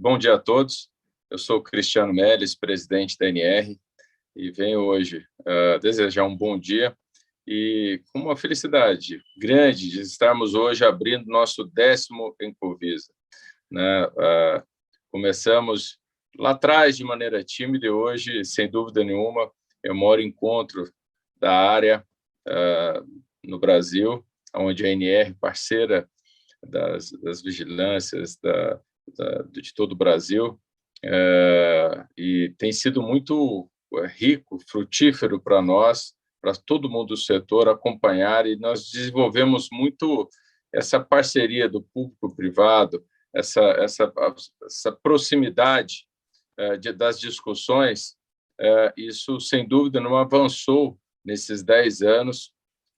Bom dia a todos. Eu sou o Cristiano Melles, presidente da NR, e venho hoje desejar um bom dia e com uma felicidade grande de estarmos hoje abrindo nosso 10º Enconvisa, né? Começamos lá atrás de maneira tímida e hoje, sem dúvida nenhuma, é o maior encontro da área no Brasil, onde a NR, parceira das vigilâncias de todo o Brasil, e tem sido muito rico, frutífero para nós, para todo mundo do setor acompanhar, e nós desenvolvemos muito essa parceria do público-privado, essa proximidade das discussões. Isso, sem dúvida, não avançou nesses 10 anos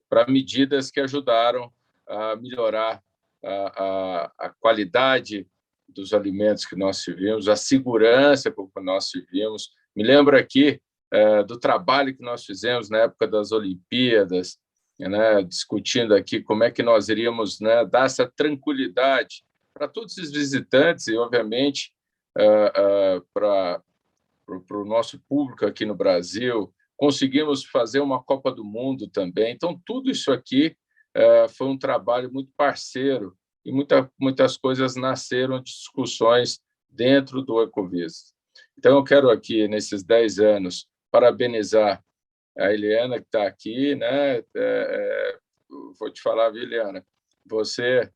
para medidas que ajudaram a melhorar a qualidade dos alimentos que nós tivemos, a segurança com que nós tivemos. Me lembro aqui do trabalho que nós fizemos na época das Olimpíadas, né, discutindo aqui como é que nós iríamos, né, dar essa tranquilidade para todos os visitantes e, obviamente, para o nosso público aqui no Brasil. Conseguimos fazer uma Copa do Mundo também. Então, tudo isso aqui foi um trabalho muito parceiro e muitas coisas nasceram de discussões dentro do Ecovisa. Então, eu quero aqui, nesses 10 anos, parabenizar a Eliana, que está aqui, né? Vou te falar, viu, Eliana? Você,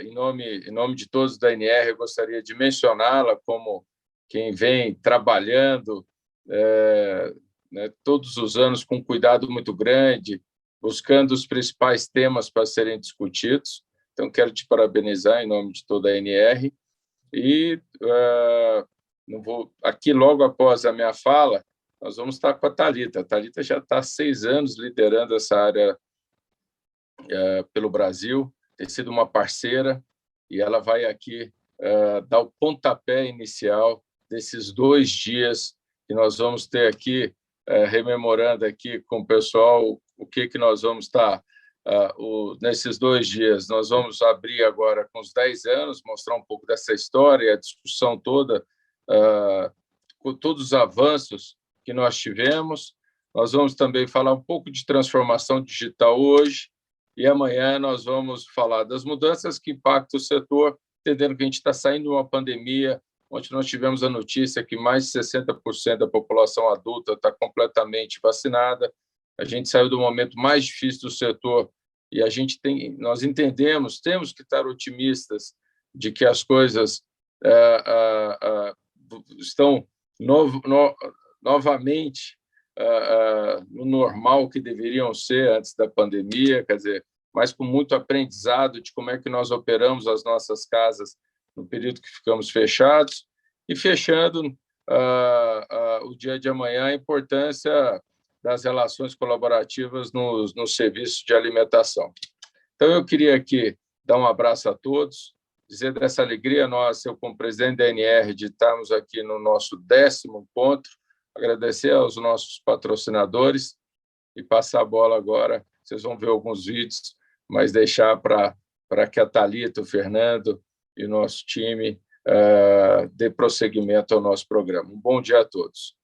em nome de todos da NR, eu gostaria de mencioná-la como quem vem trabalhando né, todos os anos com cuidado muito grande, buscando os principais temas para serem discutidos. Então, quero te parabenizar em nome de toda a NR. E aqui, logo após a minha fala, nós vamos estar com a Thalita. A Thalita já está há 6 anos liderando essa área pelo Brasil, tem sido uma parceira, e ela vai aqui dar o pontapé inicial desses 2 dias que nós vamos ter aqui, rememorando aqui com o pessoal o que nós vamos estar nesses 2 dias. Nós vamos abrir agora com os 10 anos, mostrar um pouco dessa história, a discussão toda, com todos os avanços que nós tivemos. Nós vamos também falar um pouco de transformação digital hoje, e amanhã nós vamos falar das mudanças que impactam o setor, entendendo que a gente está saindo de uma pandemia, onde nós tivemos a notícia que mais de 60% da população adulta está completamente vacinada. A gente saiu do momento mais difícil do setor e nós entendemos, temos que estar otimistas de que as coisas estão novamente no normal que deveriam ser antes da pandemia, quer dizer, mas com muito aprendizado de como é que nós operamos as nossas casas no período que ficamos fechados, e fechando o dia de amanhã, a importância das relações colaborativas no serviço de alimentação. Então, eu queria aqui dar um abraço a todos, dizer dessa alegria nossa, eu como presidente da NR, de estarmos aqui no nosso 10º encontro, agradecer aos nossos patrocinadores e passar a bola agora. Vocês vão ver alguns vídeos, mas deixar para que a Thalita, o Fernando e o nosso time dê prosseguimento ao nosso programa. Um bom dia a todos.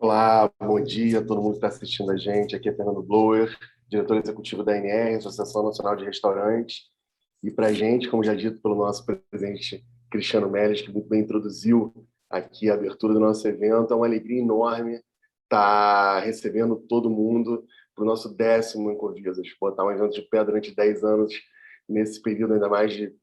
Olá, bom dia a todo mundo que está assistindo a gente. Aqui é Fernando Blower, diretor executivo da ANR, Associação Nacional de Restaurantes. E para a gente, como já dito pelo nosso presidente Cristiano Melles, que muito bem introduziu aqui a abertura do nosso evento, é uma alegria enorme estar recebendo todo mundo para o nosso 10º Encovisas. Botar um evento de pé durante 10 anos, nesse período ainda mais de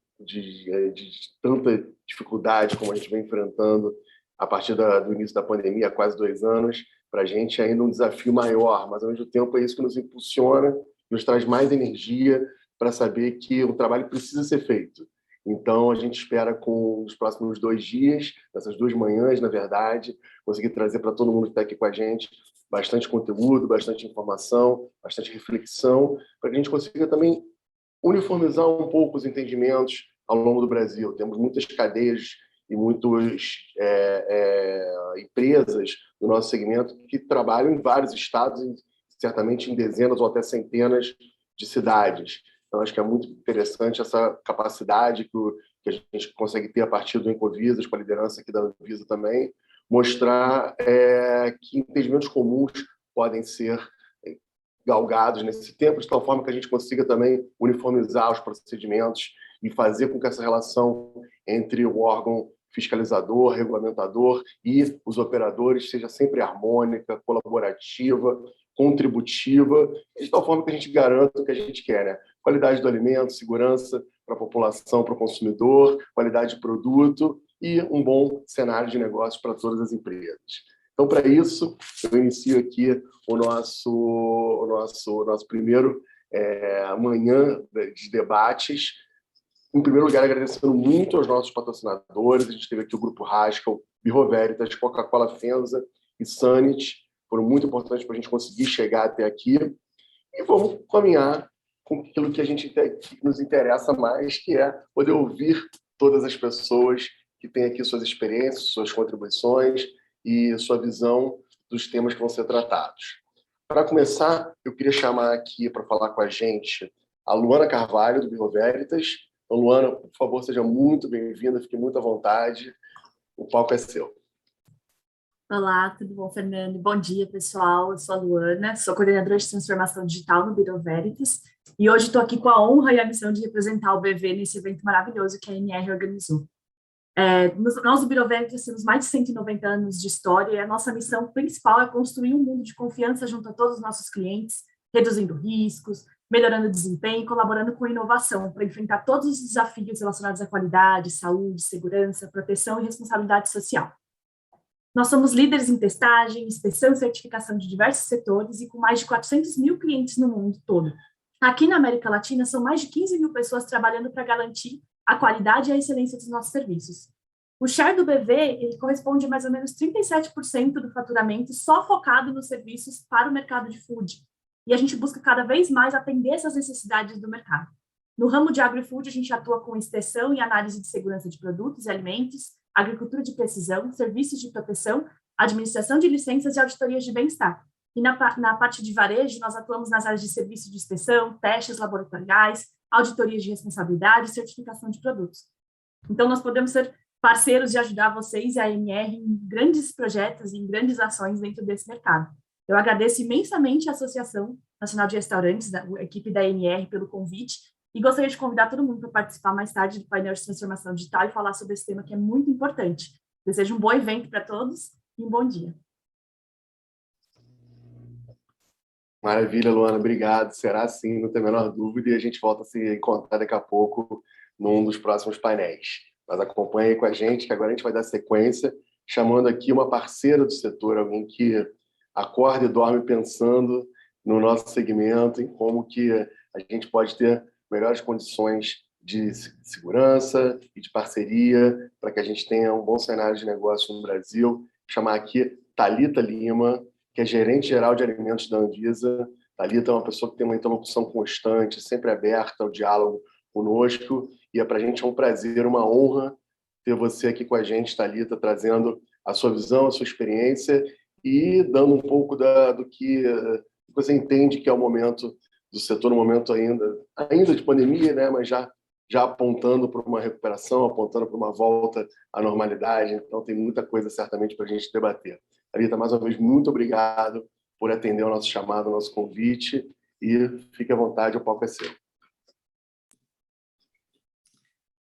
tanta dificuldade como a gente vem enfrentando a partir do início da pandemia, há quase 2 anos, para a gente é ainda um desafio maior, mas ao mesmo tempo é isso que nos impulsiona, nos traz mais energia para saber que o trabalho precisa ser feito. Então, a gente espera, com os próximos 2 dias, nessas 2 manhãs, na verdade, conseguir trazer para todo mundo que está aqui com a gente bastante conteúdo, bastante informação, bastante reflexão, para que a gente consiga também uniformizar um pouco os entendimentos ao longo do Brasil. Temos muitas cadeias e muitas empresas do nosso segmento que trabalham em vários estados, certamente em dezenas ou até centenas de cidades. Então, acho que é muito interessante essa capacidade que a gente consegue ter a partir do Incovisas, com a liderança aqui da Anvisa também, mostrar que entendimentos comuns podem ser galgados nesse tempo, de tal forma que a gente consiga também uniformizar os procedimentos e fazer com que essa relação entre o órgão fiscalizador, regulamentador e os operadores seja sempre harmônica, colaborativa, contributiva, de tal forma que a gente garanta o que a gente quer, né? Qualidade do alimento, segurança para a população, para o consumidor, qualidade de produto e um bom cenário de negócios para todas as empresas. Então, para isso, eu inicio aqui o nosso primeiro manhã de debates. Em primeiro lugar, agradecendo muito aos nossos patrocinadores. A gente teve aqui o Grupo Haskell, Bureau Veritas, Coca-Cola FEMSA e Sanit. Foram muito importantes para a gente conseguir chegar até aqui. E vamos caminhar com aquilo que nos interessa mais, que é poder ouvir todas as pessoas que têm aqui suas experiências, suas contribuições e sua visão dos temas que vão ser tratados. Para começar, eu queria chamar aqui para falar com a gente a Luana Carvalho, do Bureau Veritas. Então, Luana, por favor, seja muito bem-vinda, fique muito à vontade. O palco é seu. Olá, tudo bom, Fernando? Bom dia, pessoal. Eu sou a Luana, sou coordenadora de transformação digital no Bureau Veritas e hoje estou aqui com a honra e a missão de representar o BV nesse evento maravilhoso que a ANR organizou. Nós do Bureau Veritas temos mais de 190 anos de história e a nossa missão principal é construir um mundo de confiança junto a todos os nossos clientes, reduzindo riscos, melhorando o desempenho e colaborando com a inovação para enfrentar todos os desafios relacionados à qualidade, saúde, segurança, proteção e responsabilidade social. Nós somos líderes em testagem, inspeção e certificação de diversos setores e com mais de 400 mil clientes no mundo todo. Aqui na América Latina, são mais de 15 mil pessoas trabalhando para garantir a qualidade e a excelência dos nossos serviços. O share do BV ele corresponde a mais ou menos 37% do faturamento só focado nos serviços para o mercado de food. E a gente busca cada vez mais atender essas necessidades do mercado. No ramo de agri-food, a gente atua com inspeção e análise de segurança de produtos e alimentos, agricultura de precisão, serviços de proteção, administração de licenças e auditorias de bem-estar. E na parte de varejo, nós atuamos nas áreas de serviço de inspeção, testes laboratoriais, auditorias de responsabilidade e certificação de produtos. Então, nós podemos ser parceiros de ajudar vocês e a ANR em grandes projetos e em grandes ações dentro desse mercado. Eu agradeço imensamente a Associação Nacional de Restaurantes, a equipe da ANR, pelo convite, e gostaria de convidar todo mundo para participar mais tarde do painel de transformação digital e falar sobre esse tema que é muito importante. Desejo um bom evento para todos e um bom dia. Maravilha, Luana, obrigado. Será assim, não tem a menor dúvida, e a gente volta a se encontrar daqui a pouco num dos próximos painéis. Mas acompanhe aí com a gente, que agora a gente vai dar sequência, chamando aqui uma parceira do setor, alguém que acorda e dorme pensando no nosso segmento, em como que a gente pode ter melhores condições de segurança e de parceria para que a gente tenha um bom cenário de negócio no Brasil. Chamar aqui Thalita Lima, que é gerente geral de alimentos da Anvisa. Thalita é uma pessoa que tem uma interlocução constante, sempre aberta ao diálogo conosco, e para a gente é um prazer, uma honra ter você aqui com a gente, Thalita, trazendo a sua visão, a sua experiência e dando um pouco do que você entende que é o momento do setor, no momento ainda de pandemia, né? Mas já apontando para uma recuperação, apontando para uma volta à normalidade. Então, tem muita coisa certamente para a gente debater. Thalita, mais uma vez, muito obrigado por atender o nosso chamado, o nosso convite, e fique à vontade, o palco é seu.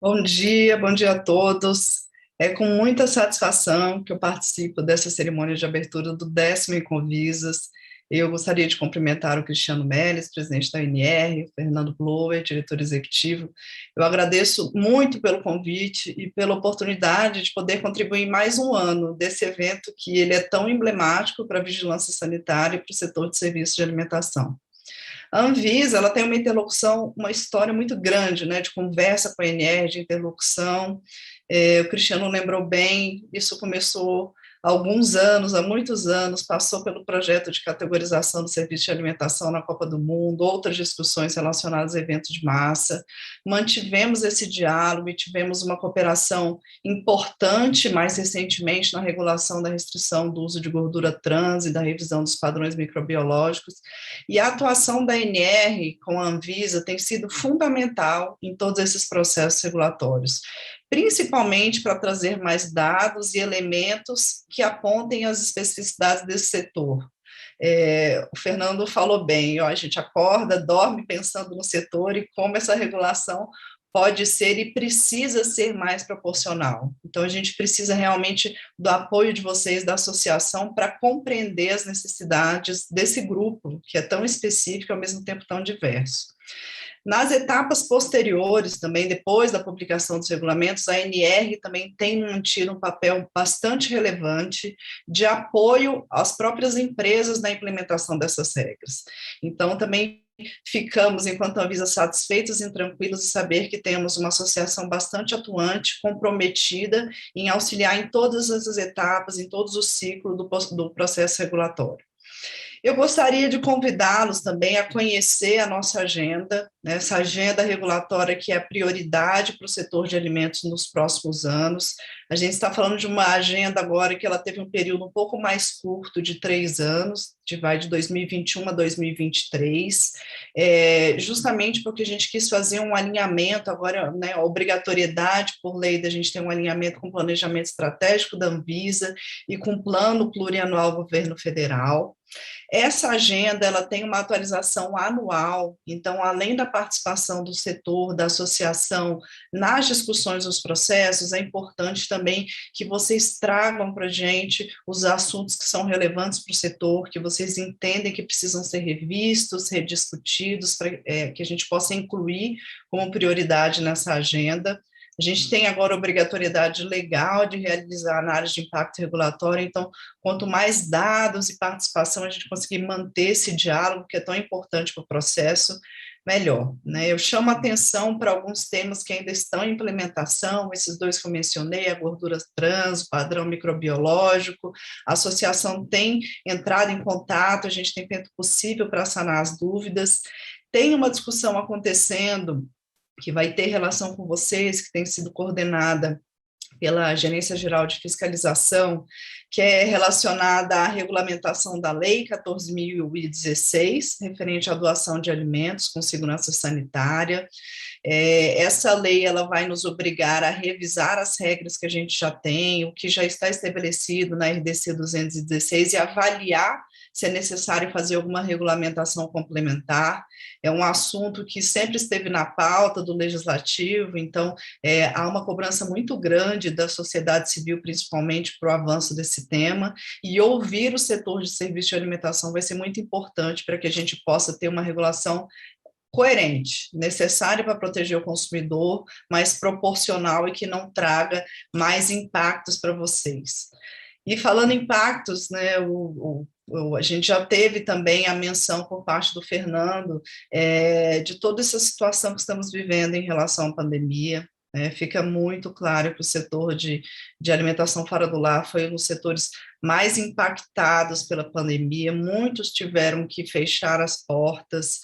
Bom dia a todos. É com muita satisfação que eu participo dessa cerimônia de abertura do 10º Inconvisas. Eu gostaria de cumprimentar o Cristiano Melles, presidente da ANR, o Fernando Blower, diretor executivo. Eu agradeço muito pelo convite e pela oportunidade de poder contribuir em mais um ano desse evento que ele é tão emblemático para a vigilância sanitária e para o setor de serviços de alimentação. A Anvisa, ela tem uma interlocução, uma história muito grande, né, de conversa com a ANR, de interlocução. O Cristiano lembrou bem, isso começou há alguns anos, há muitos anos, passou pelo projeto de categorização do serviço de alimentação na Copa do Mundo, outras discussões relacionadas a eventos de massa. Mantivemos esse diálogo e tivemos uma cooperação importante, mais recentemente, na regulação da restrição do uso de gordura trans e da revisão dos padrões microbiológicos. E a atuação da ANR com a Anvisa tem sido fundamental em todos esses processos regulatórios, principalmente para trazer mais dados e elementos que apontem as especificidades desse setor. O Fernando falou bem, a gente acorda, dorme pensando no setor e como essa regulação pode ser e precisa ser mais proporcional. Então, a gente precisa realmente do apoio de vocês, da associação, para compreender as necessidades desse grupo, que é tão específico e, ao mesmo tempo, tão diverso. Nas etapas posteriores, também depois da publicação dos regulamentos, a ANR também tem mantido um papel bastante relevante de apoio às próprias empresas na implementação dessas regras. Então, também ficamos, enquanto Anvisa, satisfeitos e tranquilos de saber que temos uma associação bastante atuante, comprometida em auxiliar em todas as etapas, em todos os ciclos do processo regulatório. Eu gostaria de convidá-los também a conhecer a nossa agenda, né, essa agenda regulatória que é a prioridade para o setor de alimentos nos próximos anos. A gente está falando de uma agenda agora que ela teve um período um pouco mais curto, de 3 anos, vai de 2021 a 2023, justamente porque a gente quis fazer um alinhamento, agora, né, a obrigatoriedade por lei da gente ter um alinhamento com o planejamento estratégico da Anvisa e com o plano plurianual do governo federal. Essa agenda, ela tem uma atualização anual, então, além da participação do setor, da associação nas discussões dos processos, é importante também que vocês tragam para a gente os assuntos que são relevantes para o setor, que vocês entendem que precisam ser revistos, rediscutidos, para que a gente possa incluir como prioridade nessa agenda. A gente tem agora a obrigatoriedade legal de realizar análise de impacto regulatório, então, quanto mais dados e participação a gente conseguir manter esse diálogo, que é tão importante para o processo, melhor, né? Eu chamo a atenção para alguns temas que ainda estão em implementação, esses 2 que eu mencionei, a gordura trans, o padrão microbiológico. A associação tem entrado em contato, a gente tem feito o possível para sanar as dúvidas. Tem uma discussão acontecendo que vai ter relação com vocês, que tem sido coordenada pela Gerência Geral de Fiscalização, que é relacionada à regulamentação da Lei 14.016, referente à doação de alimentos com segurança sanitária. Essa lei ela vai nos obrigar a revisar as regras que a gente já tem, o que já está estabelecido na RDC 216 e avaliar se é necessário fazer alguma regulamentação complementar. É um assunto que sempre esteve na pauta do legislativo, então há uma cobrança muito grande da sociedade civil, principalmente para o avanço desse tema, e ouvir o setor de serviço de alimentação vai ser muito importante para que a gente possa ter uma regulação coerente, necessária para proteger o consumidor, mas proporcional e que não traga mais impactos para vocês. E falando em impactos, né, a gente já teve também a menção por parte do Fernando de toda essa situação que estamos vivendo em relação à pandemia. Fica muito claro que o setor de alimentação fora do lar foi um dos setores mais impactados pela pandemia, muitos tiveram que fechar as portas.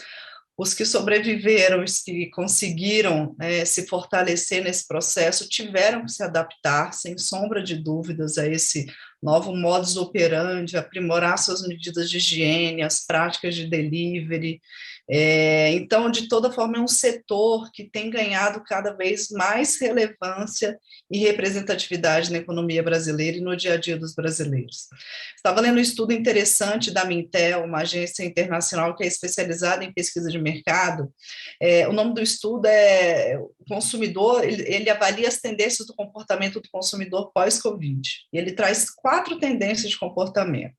Os que sobreviveram, os que conseguiram se fortalecer nesse processo, tiveram que se adaptar, sem sombra de dúvidas, a esse novo modus operandi, aprimorar suas medidas de higiene, as práticas de delivery. Então, de toda forma, é um setor que tem ganhado cada vez mais relevância e representatividade na economia brasileira e no dia a dia dos brasileiros. Estava lendo um estudo interessante da Mintel, uma agência internacional que é especializada em pesquisa de mercado. O nome do estudo é o consumidor, ele avalia as tendências do comportamento do consumidor pós-Covid. E ele traz 4 tendências de comportamento.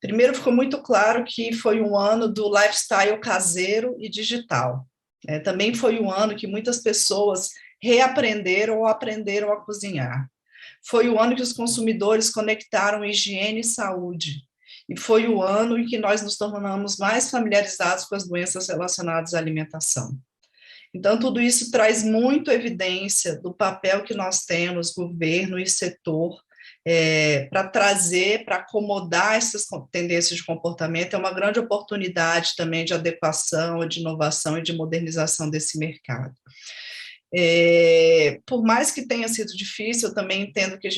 Primeiro, ficou muito claro que foi um ano do lifestyle caseiro e digital. Também foi um ano que muitas pessoas reaprenderam ou aprenderam a cozinhar. Foi o ano que os consumidores conectaram higiene e saúde. E foi o ano em que nós nos tornamos mais familiarizados com as doenças relacionadas à alimentação. Então, tudo isso traz muito evidência do papel que nós temos, governo e setor, para trazer, para acomodar essas tendências de comportamento. É uma grande oportunidade também de adequação, de inovação e de modernização desse mercado. Por mais que tenha sido difícil, eu também entendo que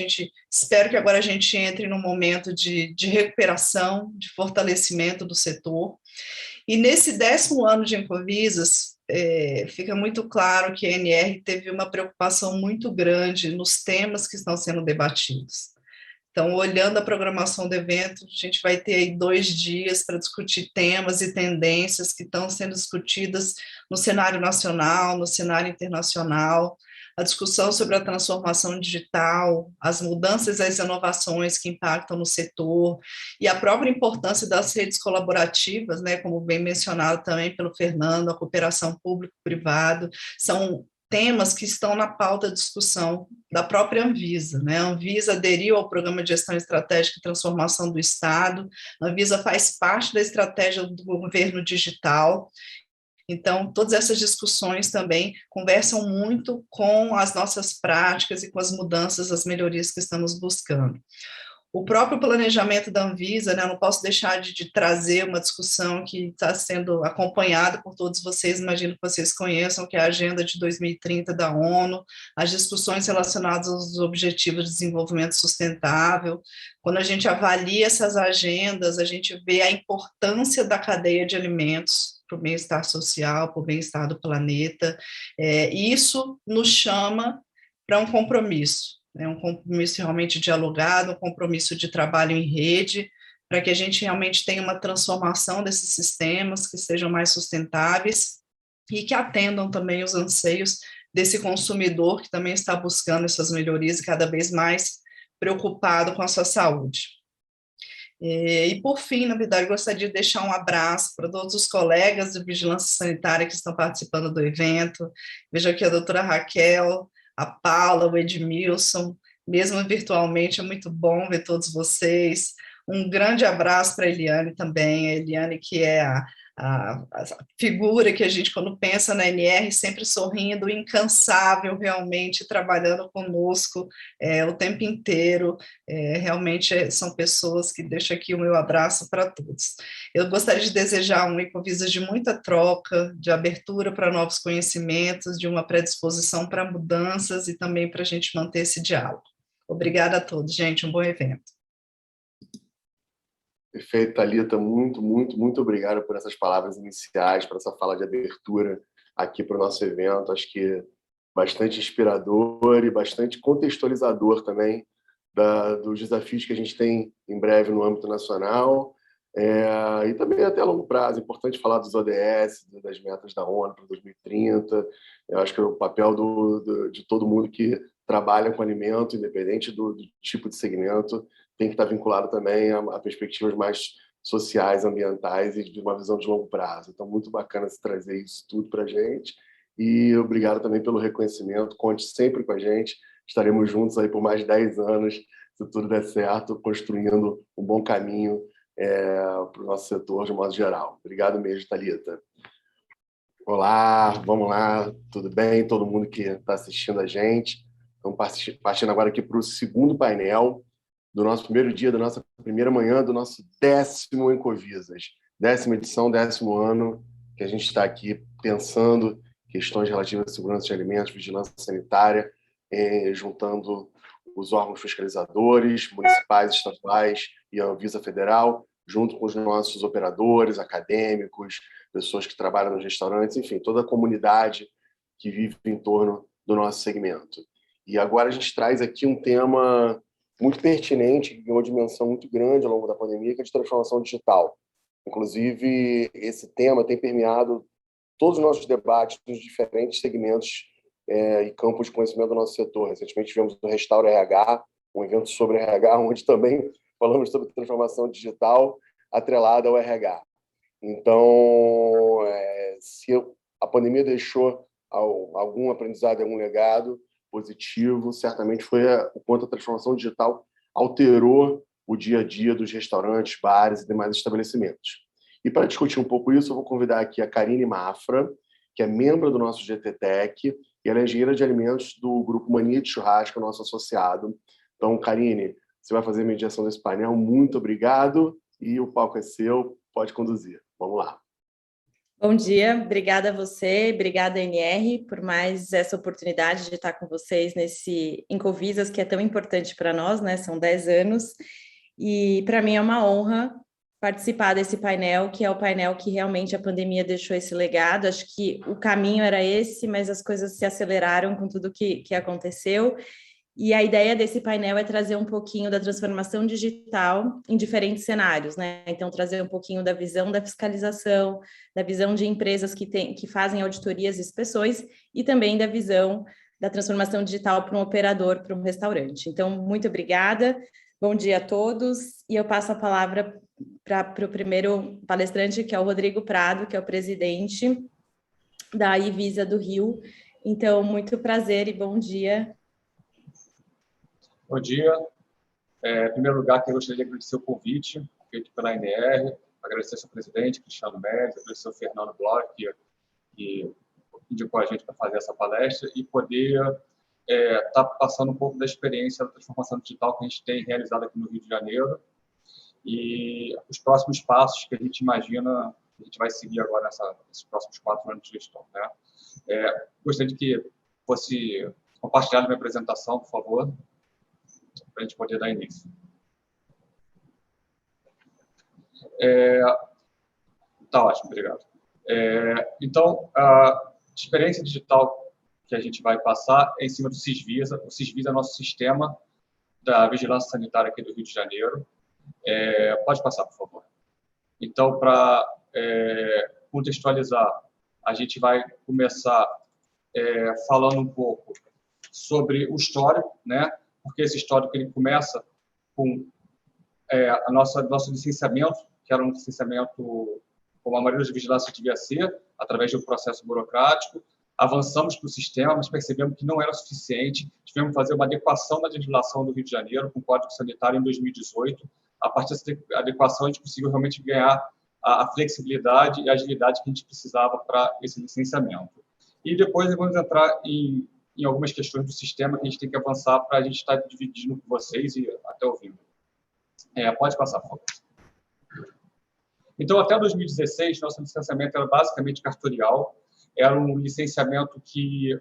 espero que agora a gente entre num momento de recuperação, de fortalecimento do setor. E nesse 10º ano de Ancovisas, fica muito claro que a ANR teve uma preocupação muito grande nos temas que estão sendo debatidos. Então, olhando a programação do evento, a gente vai ter aí 2 dias para discutir temas e tendências que estão sendo discutidas no cenário nacional, no cenário internacional, a discussão sobre a transformação digital, as mudanças e as inovações que impactam no setor, e a própria importância das redes colaborativas, né, como bem mencionado também pelo Fernando, a cooperação público-privado, são temas que estão na pauta de discussão da própria Anvisa, né? A Anvisa aderiu ao Programa de Gestão Estratégica e Transformação do Estado, a Anvisa faz parte da estratégia do governo digital. Então, todas essas discussões também conversam muito com as nossas práticas e com as mudanças, as melhorias que estamos buscando. O próprio planejamento da Anvisa, né, eu não posso deixar de trazer uma discussão que está sendo acompanhada por todos vocês, imagino que vocês conheçam, que é a Agenda de 2030 da ONU, as discussões relacionadas aos Objetivos de Desenvolvimento Sustentável. Quando a gente avalia essas agendas, a gente vê a importância da cadeia de alimentos para o bem-estar social, para o bem-estar do planeta, e isso nos chama para um compromisso. É um compromisso realmente dialogado, um compromisso de trabalho em rede, para que a gente realmente tenha uma transformação desses sistemas que sejam mais sustentáveis e que atendam também os anseios desse consumidor que também está buscando essas melhorias e cada vez mais preocupado com a sua saúde. E, por fim, na verdade, gostaria de deixar um abraço para todos os colegas de vigilância sanitária que estão participando do evento. Vejo aqui a doutora Raquel, a Paula, o Edmilson, mesmo virtualmente, é muito bom ver todos vocês. Um grande abraço para a Eliane também, a Eliane que é a figura que a gente, quando pensa na NR, sempre sorrindo, incansável, realmente, trabalhando conosco o tempo inteiro. Realmente são pessoas que deixam aqui o meu abraço para todos. Eu gostaria de desejar um Ancovisas de muita troca, de abertura para novos conhecimentos, de uma predisposição para mudanças e também para a gente manter esse diálogo. Obrigada a todos, gente, um bom evento. Perfeito, Thalita, muito obrigado por essas palavras iniciais, por essa fala de abertura aqui para o nosso evento. Acho que bastante inspirador e bastante contextualizador também dos desafios que a gente tem em breve no âmbito nacional e também até a longo prazo. É importante falar dos ODS, das metas da ONU para 2030. Eu acho que é o papel de todo mundo que trabalha com alimento, independente do tipo de segmento, tem que estar vinculado também a perspectivas mais sociais, ambientais e de uma visão de longo prazo. Então, muito bacana se trazer isso tudo para a gente. E obrigado também pelo reconhecimento. Conte sempre com a gente. Estaremos juntos aí por mais 10 anos, se tudo der certo, construindo um bom caminho para o nosso setor de modo geral. Obrigado mesmo, Thalita. Olá, vamos lá, tudo bem? Todo mundo que está assistindo a gente. Estamos partindo agora aqui para o segundo painel do nosso primeiro dia, da nossa primeira manhã, do nosso 10º Ancovisas. 10ª edição, 10º ano, que a gente está aqui pensando questões relativas à segurança de alimentos, vigilância sanitária, juntando os órgãos fiscalizadores, municipais, estaduais e a Anvisa Federal, junto com os nossos operadores, acadêmicos, pessoas que trabalham nos restaurantes, enfim, toda a comunidade que vive em torno do nosso segmento. E agora a gente traz aqui um tema muito pertinente, que ganhou uma dimensão muito grande ao longo da pandemia, que é de transformação digital. Inclusive, esse tema tem permeado todos os nossos debates nos diferentes segmentos e campos de conhecimento do nosso setor. Recentemente tivemos o Restaura RH, um evento sobre RH, onde também falamos sobre transformação digital atrelada ao RH. Então, se a pandemia deixou algum aprendizado, algum legado positivo, certamente foi o quanto a transformação digital alterou o dia a dia dos restaurantes, bares e demais estabelecimentos. E para discutir um pouco isso, eu vou convidar aqui a Karine Mafra, que é membro do nosso GT-Tech, e ela é engenheira de alimentos do Grupo Mania de Churrasco, nosso associado. Então, Karine, você vai fazer a mediação desse painel. Muito obrigado e o palco é seu, pode conduzir. Vamos lá. Bom dia, obrigada a você, obrigada NR por mais essa oportunidade de estar com vocês nesse Incovisas, que é tão importante para nós, né? São 10 anos, e para mim é uma honra participar desse painel, que é o painel que realmente a pandemia deixou esse legado. Acho que o caminho era esse, mas as coisas se aceleraram com tudo que aconteceu. E a ideia desse painel é trazer um pouquinho da transformação digital em diferentes cenários, né? Então, trazer um pouquinho da visão da fiscalização, da visão de empresas que fazem auditorias e inspeções, e também da visão da transformação digital para um operador, para um restaurante. Então, muito obrigada, bom dia a todos, e eu passo a palavra para o primeiro palestrante, que é o Rodrigo Prado, que é o presidente da Ivisa do Rio. Então, muito prazer e bom dia. Bom dia. Em primeiro lugar, eu gostaria de agradecer o convite feito pela ANR, agradecer ao seu presidente, Cristiano Méliès, agradecer ao Fernando Bloch, que indicou a gente para fazer essa palestra, e poder estar passando um pouco da experiência da transformação digital que a gente tem realizado aqui no Rio de Janeiro e os próximos passos que a gente imagina que a gente vai seguir agora nesses próximos 4 anos de gestão, né? Gostaria de que fosse compartilhado minha apresentação, por favor, para a gente poder dar início. Tá ótimo, obrigado. Então, a experiência digital que a gente vai passar é em cima do Sisvisa. O Sisvisa é nosso sistema da vigilância sanitária aqui do Rio de Janeiro. Pode passar, por favor. Então, para contextualizar, a gente vai começar falando um pouco sobre o histórico, né? Porque esse histórico ele começa com nosso licenciamento, que era um licenciamento como a maioria dos vigilantes devia ser, através de um processo burocrático. Avançamos para o sistema, mas percebemos que não era suficiente. Tivemos que fazer uma adequação na legislação do Rio de Janeiro com o Código Sanitário em 2018. A partir dessa adequação, a gente conseguiu realmente ganhar a flexibilidade e a agilidade que a gente precisava para esse licenciamento. E depois vamos entrar em algumas questões do sistema que a gente tem que avançar para a gente estar dividindo com vocês e até ouvindo. Pode passar, por favor. Então, até 2016, nosso licenciamento era basicamente cartorial. Era um licenciamento que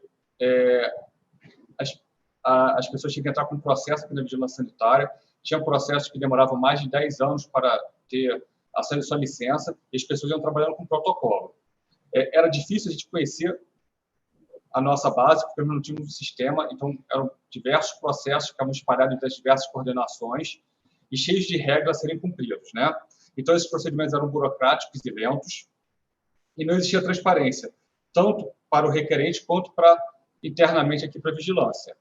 as pessoas tinham que entrar com um processo aqui na vigilância sanitária. Tinha processos que demoravam mais de 10 anos para ter a sua licença, e as pessoas iam trabalhando com protocolo. Era difícil a gente conhecer a nossa base, porque não tínhamos um sistema, então eram diversos processos que estavam espalhados das diversas coordenações e cheios de regras a serem cumpridos, né? Então, esses procedimentos eram burocráticos e lentos e não existia transparência, tanto para o requerente quanto internamente aqui para a vigilância.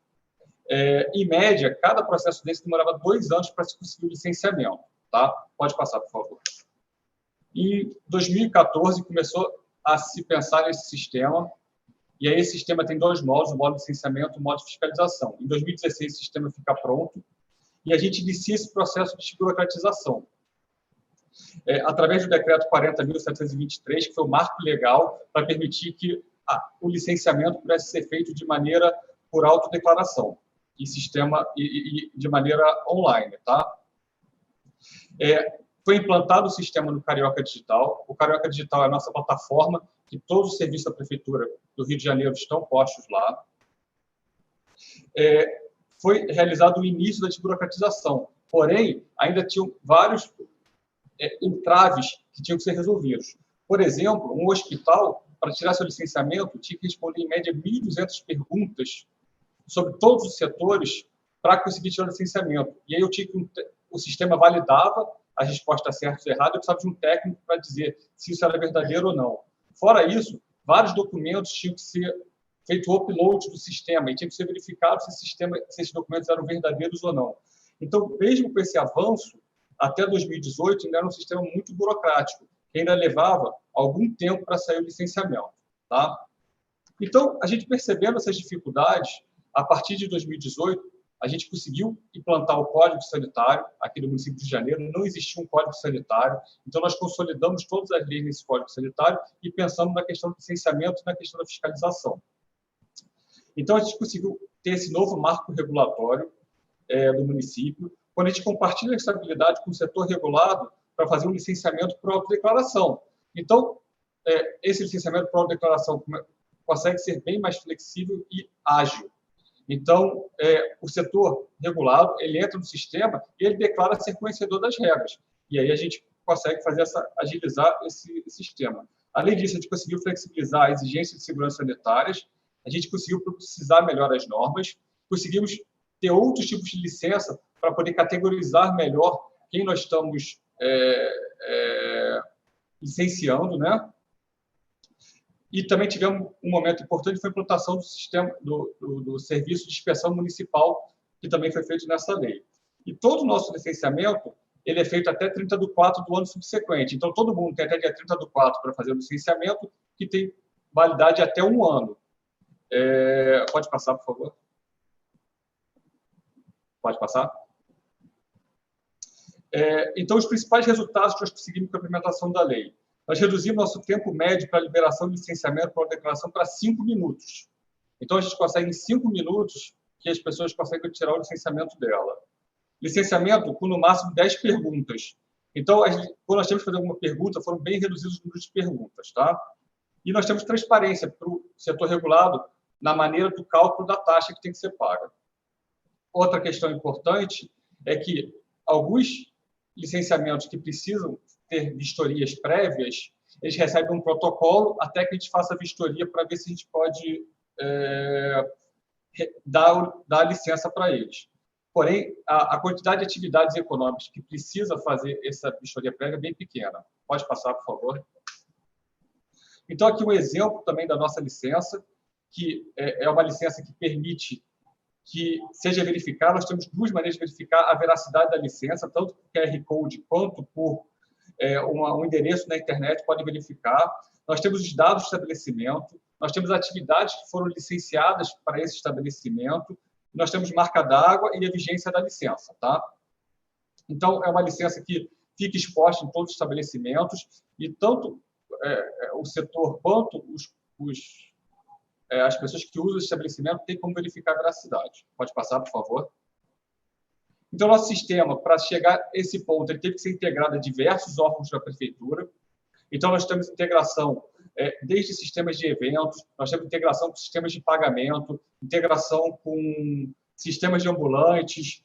Em média, cada processo desse demorava 2 anos para se conseguir o licenciamento, tá? Pode passar, por favor. Em 2014, começou a se pensar nesse sistema. E aí esse sistema tem 2 módulos, o módulo de licenciamento e o módulo de fiscalização. Em 2016, o sistema fica pronto e a gente inicia esse processo de desburocratização. Através do decreto 40.723, que foi o marco legal para permitir que o licenciamento pudesse ser feito de maneira por autodeclaração e de maneira online, tá? Foi implantado o sistema no Carioca Digital. O Carioca Digital é a nossa plataforma, que todos os serviços da Prefeitura do Rio de Janeiro estão postos lá. Foi realizado o início da desburocratização, porém, ainda tinham vários entraves que tinham que ser resolvidos. Por exemplo, um hospital, para tirar seu licenciamento, tinha que responder, em média, 1.200 perguntas sobre todos os setores para conseguir tirar o licenciamento. E aí eu tinha que o sistema validava as respostas certas e erradas, eu precisava de um técnico para dizer se isso era verdadeiro ou não. Fora isso, vários documentos tinham que ser feito o upload do sistema e tinha que ser verificado se esses documentos eram verdadeiros ou não. Então, mesmo com esse avanço, até 2018 ainda era um sistema muito burocrático, que ainda levava algum tempo para sair o licenciamento. Tá? Então, a gente percebendo essas dificuldades, a partir de 2018, a gente conseguiu implantar o Código Sanitário aqui no município de Janeiro. Não existia um Código Sanitário, então nós consolidamos todas as leis nesse Código Sanitário e pensamos na questão do licenciamento e na questão da fiscalização. Então, a gente conseguiu ter esse novo marco regulatório do município, quando a gente compartilha a estabilidade com o setor regulado para fazer um licenciamento por autodeclaração. Então, esse licenciamento por autodeclaração consegue ser bem mais flexível e ágil. Então, o setor regulado, ele entra no sistema e ele declara ser conhecedor das regras. E aí a gente consegue agilizar esse sistema. Além disso, a gente conseguiu flexibilizar as exigências de segurança sanitárias, a gente conseguiu precisar melhor as normas, conseguimos ter outros tipos de licença para poder categorizar melhor quem nós estamos licenciando, né? E também tivemos um momento importante, foi a implantação do sistema do serviço de inspeção municipal, que também foi feito nessa lei. E todo o nosso licenciamento, ele é feito até 30/4 do ano subsequente. Então, todo mundo tem até dia 30/4 para fazer o licenciamento, que tem validade até 1 ano. Pode passar, por favor? Pode passar? Então, os principais resultados que nós conseguimos com a implementação da lei. Nós reduzimos nosso tempo médio para liberação de licenciamento para a declaração para 5 minutos. Então, a gente consegue, em 5 minutos, que as pessoas conseguem tirar o licenciamento dela. Licenciamento com, no máximo, 10 perguntas. Então, quando nós temos que fazer alguma pergunta, foram bem reduzidos os números de perguntas. Tá? E nós temos transparência para o setor regulado na maneira do cálculo da taxa que tem que ser paga. Outra questão importante é que alguns licenciamentos que precisam ter vistorias prévias, eles recebem um protocolo até que a gente faça a vistoria para ver se a gente pode dar licença para eles. Porém, a quantidade de atividades econômicas que precisa fazer essa vistoria prévia é bem pequena. Pode passar, por favor. Então, aqui um exemplo também da nossa licença, que é uma licença que permite que seja verificada. Nós temos 2 maneiras de verificar a veracidade da licença, tanto por QR Code quanto por um endereço na internet, pode verificar. Nós temos os dados do estabelecimento, nós temos atividades que foram licenciadas para esse estabelecimento, nós temos marca d'água e a vigência da licença. Tá? Então, é uma licença que fica exposta em todos os estabelecimentos e tanto o setor quanto as pessoas que usam o estabelecimento têm como verificar a veracidade. Pode passar, por favor. Então, nosso sistema, para chegar a esse ponto, ele teve que ser integrado a diversos órgãos da prefeitura. Então, nós temos integração desde sistemas de eventos, nós temos integração com sistemas de pagamento, integração com sistemas de ambulantes,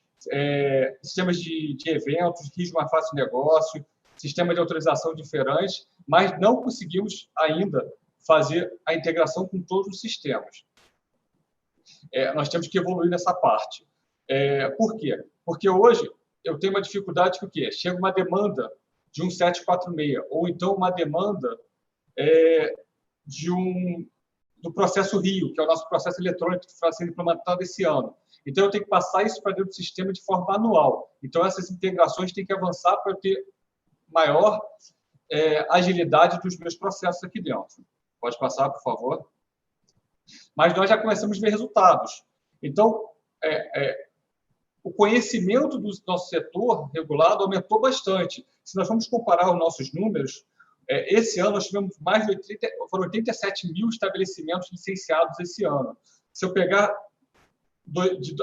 sistemas de eventos, RIS Fácil Negócio, sistema de autorização de feirantes, mas não conseguimos ainda fazer a integração com todos os sistemas. Nós temos que evoluir nessa parte. Por quê? Porque hoje eu tenho uma dificuldade que o quê? Chega uma demanda de um 746, ou então uma demanda do processo Rio, que é o nosso processo eletrônico que está sendo implementado esse ano. Então, eu tenho que passar isso para dentro do sistema de forma manual. Então, essas integrações têm que avançar para eu ter maior agilidade dos meus processos aqui dentro. Pode passar, por favor. Mas nós já começamos a ver resultados. Então, o conhecimento do nosso setor regulado aumentou bastante. Se nós formos comparar os nossos números, esse ano nós tivemos foram 87 mil estabelecimentos licenciados esse ano. Se eu pegar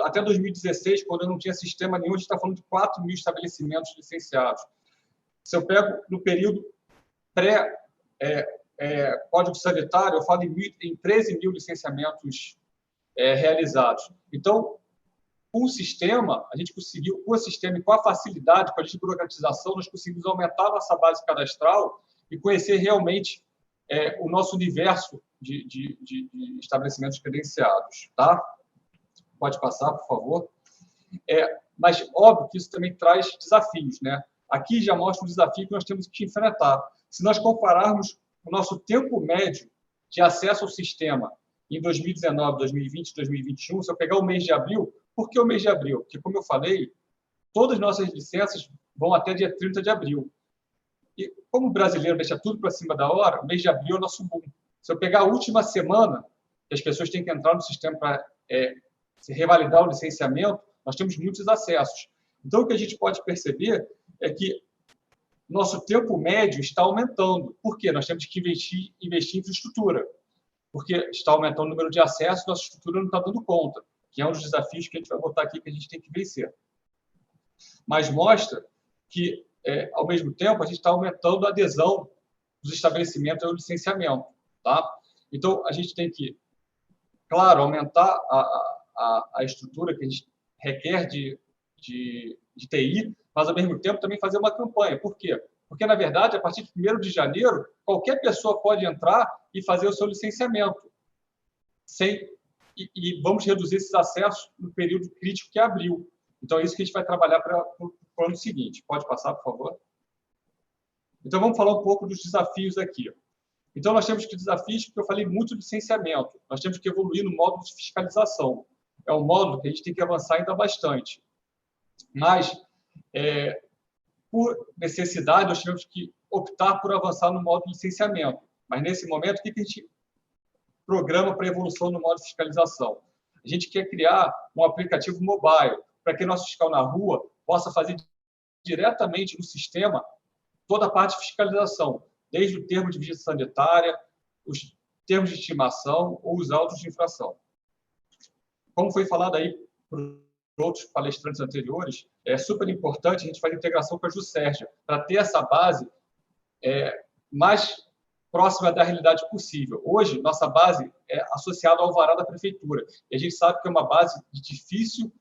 até 2016, quando eu não tinha sistema nenhum, a gente está falando de 4 mil estabelecimentos licenciados. Se eu pego no período Código Sanitário, eu falo em 13 mil licenciamentos realizados. Então, com o sistema, a gente conseguiu, com o sistema e com a facilidade, com a desburocratização, nós conseguimos aumentar a nossa base cadastral e conhecer realmente o nosso universo de estabelecimentos credenciados. Tá? Pode passar, por favor. Mas, óbvio que isso também traz desafios, né? Aqui já mostra um desafio que nós temos que enfrentar. Se nós compararmos o nosso tempo médio de acesso ao sistema em 2019, 2020, 2021, se eu pegar o mês de abril, por que o mês de abril? Porque, como eu falei, todas as nossas licenças vão até dia 30 de abril. E como o brasileiro deixa tudo para cima da hora, o mês de abril é o nosso boom. Se eu pegar a última semana, que as pessoas têm que entrar no sistema para revalidar o licenciamento, nós temos muitos acessos. Então, o que a gente pode perceber é que nosso tempo médio está aumentando. Por quê? Nós temos que investir em infraestrutura, porque está aumentando o número de acessos, nossa estrutura não está dando conta, que é um dos desafios que a gente vai botar aqui que a gente tem que vencer. Mas mostra que, ao mesmo tempo, a gente está aumentando a adesão dos estabelecimentos ao licenciamento. Tá? Então, a gente tem que, claro, aumentar a estrutura que a gente requer de TI, mas, ao mesmo tempo, também fazer uma campanha. Por quê? Porque, na verdade, a partir de 1º de janeiro, qualquer pessoa pode entrar e fazer o seu licenciamento. E vamos reduzir esses acessos no período crítico que é abril. Então, é isso que a gente vai trabalhar para o ano seguinte. Pode passar, por favor? Então, vamos falar um pouco dos desafios aqui. Então, nós temos que desafios, porque eu falei muito do licenciamento. Nós temos que evoluir no módulo de fiscalização. É um módulo que a gente tem que avançar ainda bastante. Mas, por necessidade, nós tivemos que optar por avançar no módulo de licenciamento. Mas, nesse momento, o que a gente programa para evolução no módulo de fiscalização? A gente quer criar um aplicativo mobile para que nosso fiscal na rua possa fazer diretamente no sistema toda a parte de fiscalização, desde o termo de vigilância sanitária, os termos de estimação ou os autos de infração. Como foi falado aí por outros palestrantes anteriores, é super importante a gente fazer integração com a Juscerja, para ter essa base mais próxima da realidade possível. Hoje, nossa base é associada ao alvará da prefeitura, e a gente sabe que é uma base de difícil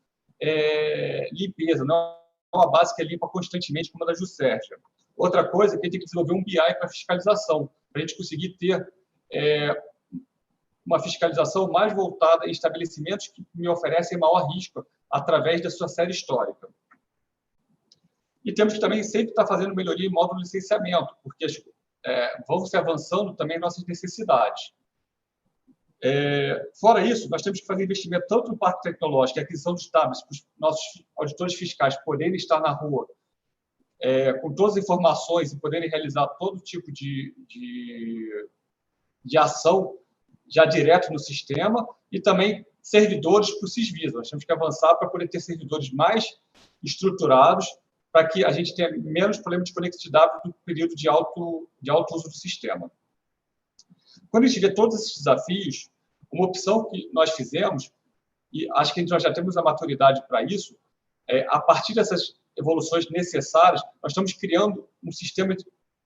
limpeza, não é uma base que é limpa constantemente como a da Juscerja. Outra coisa é que a gente tem que desenvolver um BI para fiscalização, para a gente conseguir ter uma fiscalização mais voltada em estabelecimentos que me oferecem maior risco através da sua série histórica. E temos que também sempre estar fazendo melhoria em módulo de licenciamento, porque vão se avançando também nossas necessidades. Fora isso, nós temos que fazer investimento tanto no parque tecnológico, a aquisição dos tablets, para os nossos auditores fiscais poderem estar na rua com todas as informações e poderem realizar todo tipo de ação já direto no sistema, e também servidores para o Cisvisa. Nós temos que avançar para poder ter servidores mais estruturados, para que a gente tenha menos problema de conectividade no período de alto uso do sistema. Quando a gente vê todos esses desafios, uma opção que nós fizemos, e acho que nós já temos a maturidade para isso, a partir dessas evoluções necessárias, nós estamos criando um sistema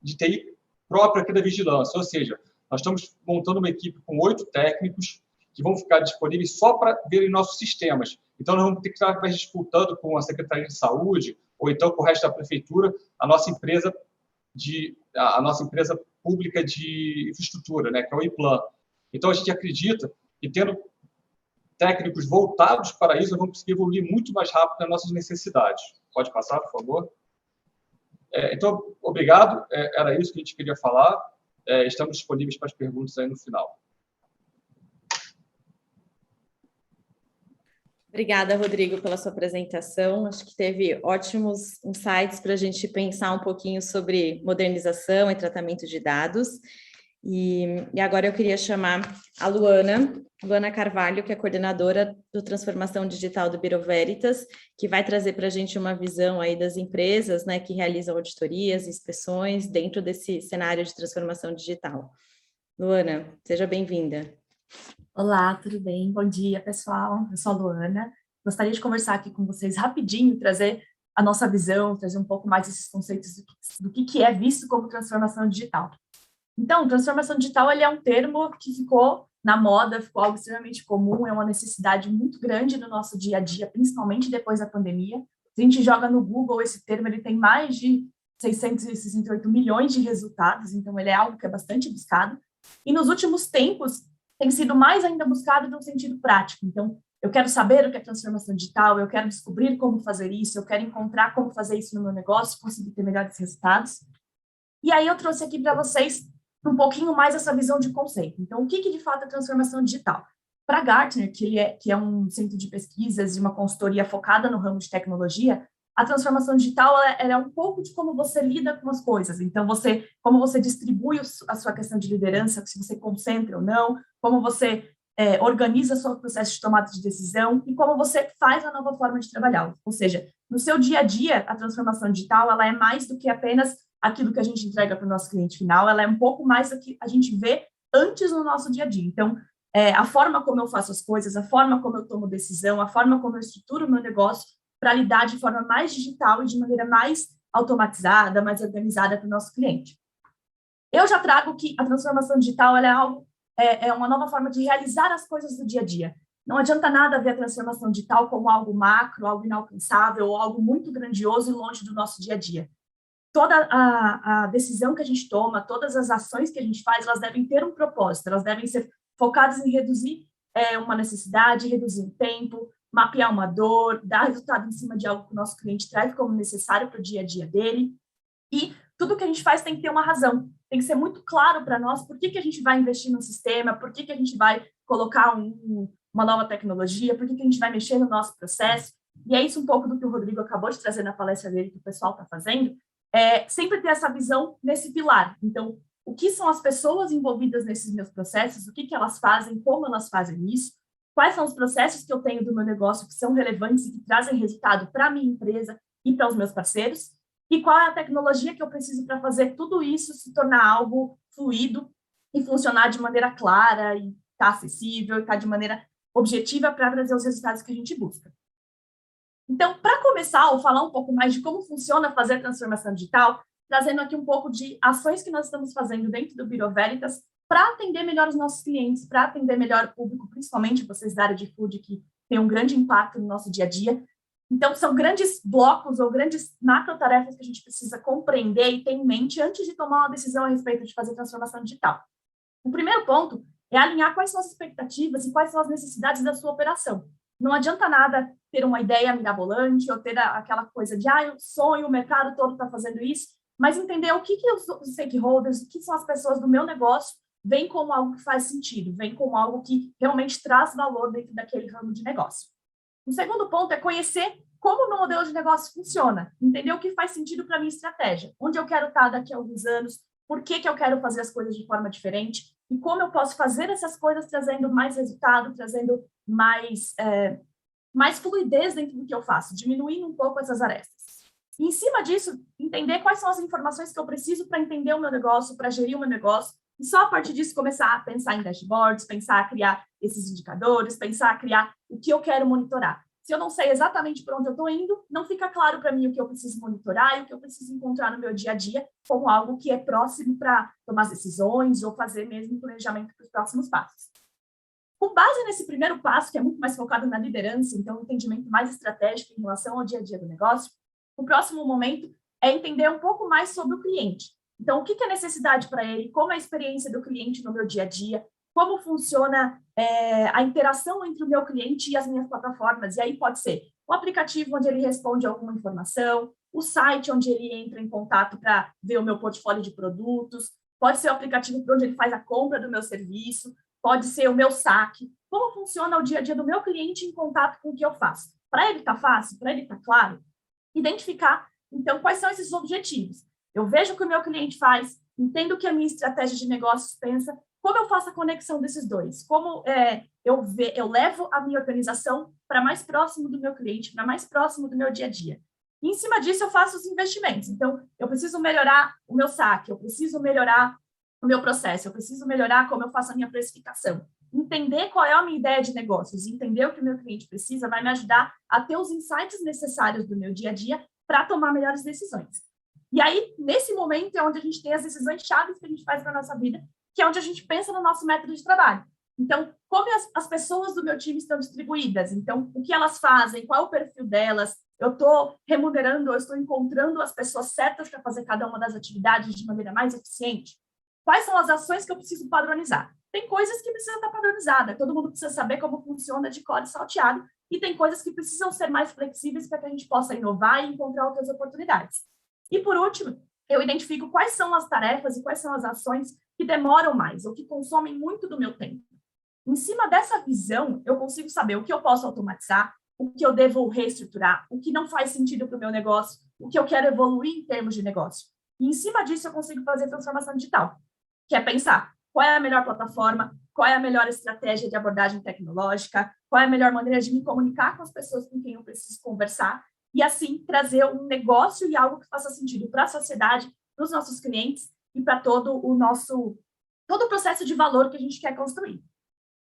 de TI próprio aqui da vigilância, ou seja, nós estamos montando uma equipe com 8 técnicos que vão ficar disponíveis só para verem nossos sistemas. Então, nós vamos ter que estar mais disputando com a Secretaria de Saúde ou então com o resto da Prefeitura a nossa empresa pública de infraestrutura, né, que é o IPLAN. Então, a gente acredita que, tendo técnicos voltados para isso, nós vamos conseguir evoluir muito mais rápido nas nossas necessidades. Pode passar, por favor? Então, obrigado. Era isso que a gente queria falar. Estamos disponíveis para as perguntas aí no final. Obrigada, Rodrigo, pela sua apresentação. Acho que teve ótimos insights para a gente pensar um pouquinho sobre modernização e tratamento de dados. E agora eu queria chamar a Luana Carvalho, que é coordenadora do Transformação Digital do Bureau Veritas, que vai trazer para a gente uma visão aí das empresas, né, que realizam auditorias, inspeções dentro desse cenário de transformação digital. Luana, seja bem-vinda. Olá, tudo bem? Bom dia, pessoal. Eu sou a Luana. Gostaria de conversar aqui com vocês rapidinho, trazer a nossa visão, trazer um pouco mais esses conceitos do que é visto como transformação digital. Então, transformação digital ele é um termo que ficou na moda, ficou algo extremamente comum, é uma necessidade muito grande no nosso dia a dia, principalmente depois da pandemia. Se a gente joga no Google esse termo, ele tem mais de 668 milhões de resultados, então ele é algo que é bastante buscado. E nos últimos tempos, tem sido mais ainda buscado no sentido prático. Então, eu quero saber o que é transformação digital, eu quero descobrir como fazer isso, eu quero encontrar como fazer isso no meu negócio, conseguir ter melhores resultados. E aí eu trouxe aqui para vocês um pouquinho mais essa visão de conceito. Então, o que de fato é transformação digital? Para Gartner, que é um centro de pesquisas e uma consultoria focada no ramo de tecnologia, a transformação digital ela é um pouco de como você lida com as coisas. Então, como você distribui a sua questão de liderança, se você concentra ou não, como você organiza o seu processo de tomada de decisão e como você faz a nova forma de trabalhar. Ou seja, no seu dia a dia, a transformação digital ela é mais do que apenas aquilo que a gente entrega para o nosso cliente final, ela é um pouco mais do que a gente vê antes no nosso dia a dia. Então, a forma como eu faço as coisas, a forma como eu tomo decisão, a forma como eu estruturo o meu negócio para lidar de forma mais digital e de maneira mais automatizada, mais organizada para o nosso cliente. Eu já trago que a transformação digital ela é uma nova forma de realizar as coisas do dia a dia. Não adianta nada ver a transformação digital como algo macro, algo inalcançável, ou algo muito grandioso e longe do nosso dia a dia. Toda a decisão que a gente toma, todas as ações que a gente faz, elas devem ter um propósito, elas devem ser focadas em reduzir uma necessidade, reduzir um tempo, mapear uma dor, dar resultado em cima de algo que o nosso cliente traz como necessário para o dia a dia dele. E tudo que a gente faz tem que ter uma razão, tem que ser muito claro para nós por que a gente vai investir no sistema, por que a gente vai colocar uma nova tecnologia, por que a gente vai mexer no nosso processo. E é isso um pouco do que o Rodrigo acabou de trazer na palestra dele, que o pessoal está fazendo, sempre ter essa visão nesse pilar. Então, o que são as pessoas envolvidas nesses meus processos, o que elas fazem, como elas fazem isso, quais são os processos que eu tenho do meu negócio que são relevantes e que trazem resultado para a minha empresa e para os meus parceiros, e qual é a tecnologia que eu preciso para fazer tudo isso se tornar algo fluido e funcionar de maneira clara e estar acessível, e estar de maneira objetiva para trazer os resultados que a gente busca. Então, para começar, eu falar um pouco mais de como funciona fazer a transformação digital, trazendo aqui um pouco de ações que nós estamos fazendo dentro do Bureau Veritas para atender melhor os nossos clientes, para atender melhor o público, principalmente vocês da área de food, que tem um grande impacto no nosso dia a dia. Então, são grandes blocos ou grandes macro-tarefas que a gente precisa compreender e ter em mente antes de tomar uma decisão a respeito de fazer transformação digital. O primeiro ponto é alinhar quais são as expectativas e quais são as necessidades da sua operação. Não adianta nada ter uma ideia mirabolante ou ter aquela coisa de, eu sonho, o mercado todo está fazendo isso, mas entender o que os stakeholders, o que são as pessoas do meu negócio, vem como algo que faz sentido, vem como algo que realmente traz valor dentro daquele ramo de negócio. O segundo ponto é conhecer como o meu modelo de negócio funciona, entender o que faz sentido para a minha estratégia, onde eu quero estar daqui a alguns anos, por que eu quero fazer as coisas de forma diferente e como eu posso fazer essas coisas trazendo mais resultado, trazendo mais fluidez dentro do que eu faço, diminuindo um pouco essas arestas. E, em cima disso, entender quais são as informações que eu preciso para entender o meu negócio, para gerir o meu negócio, e só a partir disso começar a pensar em dashboards, pensar a criar esses indicadores, pensar a criar o que eu quero monitorar. Se eu não sei exatamente para onde eu estou indo, não fica claro para mim o que eu preciso monitorar e o que eu preciso encontrar no meu dia a dia como algo que é próximo para tomar as decisões ou fazer mesmo planejamento para os próximos passos. Com base nesse primeiro passo, que é muito mais focado na liderança, então um entendimento mais estratégico em relação ao dia a dia do negócio, o próximo momento é entender um pouco mais sobre o cliente. Então, o que é necessidade para ele, como é a experiência do cliente no meu dia a dia, como funciona a interação entre o meu cliente e as minhas plataformas. E aí pode ser o aplicativo onde ele responde alguma informação, o site onde ele entra em contato para ver o meu portfólio de produtos, pode ser o aplicativo onde ele faz a compra do meu serviço, pode ser o meu saque. Como funciona o dia a dia do meu cliente em contato com o que eu faço? Para ele está fácil? Para ele está claro? Identificar, então, quais são esses objetivos. Eu vejo o que o meu cliente faz, entendo o que a minha estratégia de negócios pensa, como eu faço a conexão desses dois, como eu levo a minha organização para mais próximo do meu cliente, para mais próximo do meu dia a dia. E, em cima disso, eu faço os investimentos. Então, eu preciso melhorar o meu saque, eu preciso melhorar o meu processo, eu preciso melhorar como eu faço a minha precificação. Entender qual é a minha ideia de negócios, entender o que o meu cliente precisa, vai me ajudar a ter os insights necessários do meu dia a dia para tomar melhores decisões. E aí, nesse momento, é onde a gente tem as decisões chaves que a gente faz para a nossa vida, que é onde a gente pensa no nosso método de trabalho. Então, como as pessoas do meu time estão distribuídas? Então, o que elas fazem? Qual é o perfil delas? Eu estou remunerando, eu estou encontrando as pessoas certas para fazer cada uma das atividades de maneira mais eficiente? Quais são as ações que eu preciso padronizar? Tem coisas que precisam estar padronizadas, todo mundo precisa saber como funciona de código salteado, e tem coisas que precisam ser mais flexíveis para que a gente possa inovar e encontrar outras oportunidades. E, por último, eu identifico quais são as tarefas e quais são as ações que demoram mais, ou que consomem muito do meu tempo. Em cima dessa visão, eu consigo saber o que eu posso automatizar, o que eu devo reestruturar, o que não faz sentido para o meu negócio, o que eu quero evoluir em termos de negócio. E, em cima disso, eu consigo fazer transformação digital, que é pensar qual é a melhor plataforma, qual é a melhor estratégia de abordagem tecnológica, qual é a melhor maneira de me comunicar com as pessoas com quem eu preciso conversar, e assim trazer um negócio e algo que faça sentido para a sociedade, para os nossos clientes e para todo o processo de valor que a gente quer construir.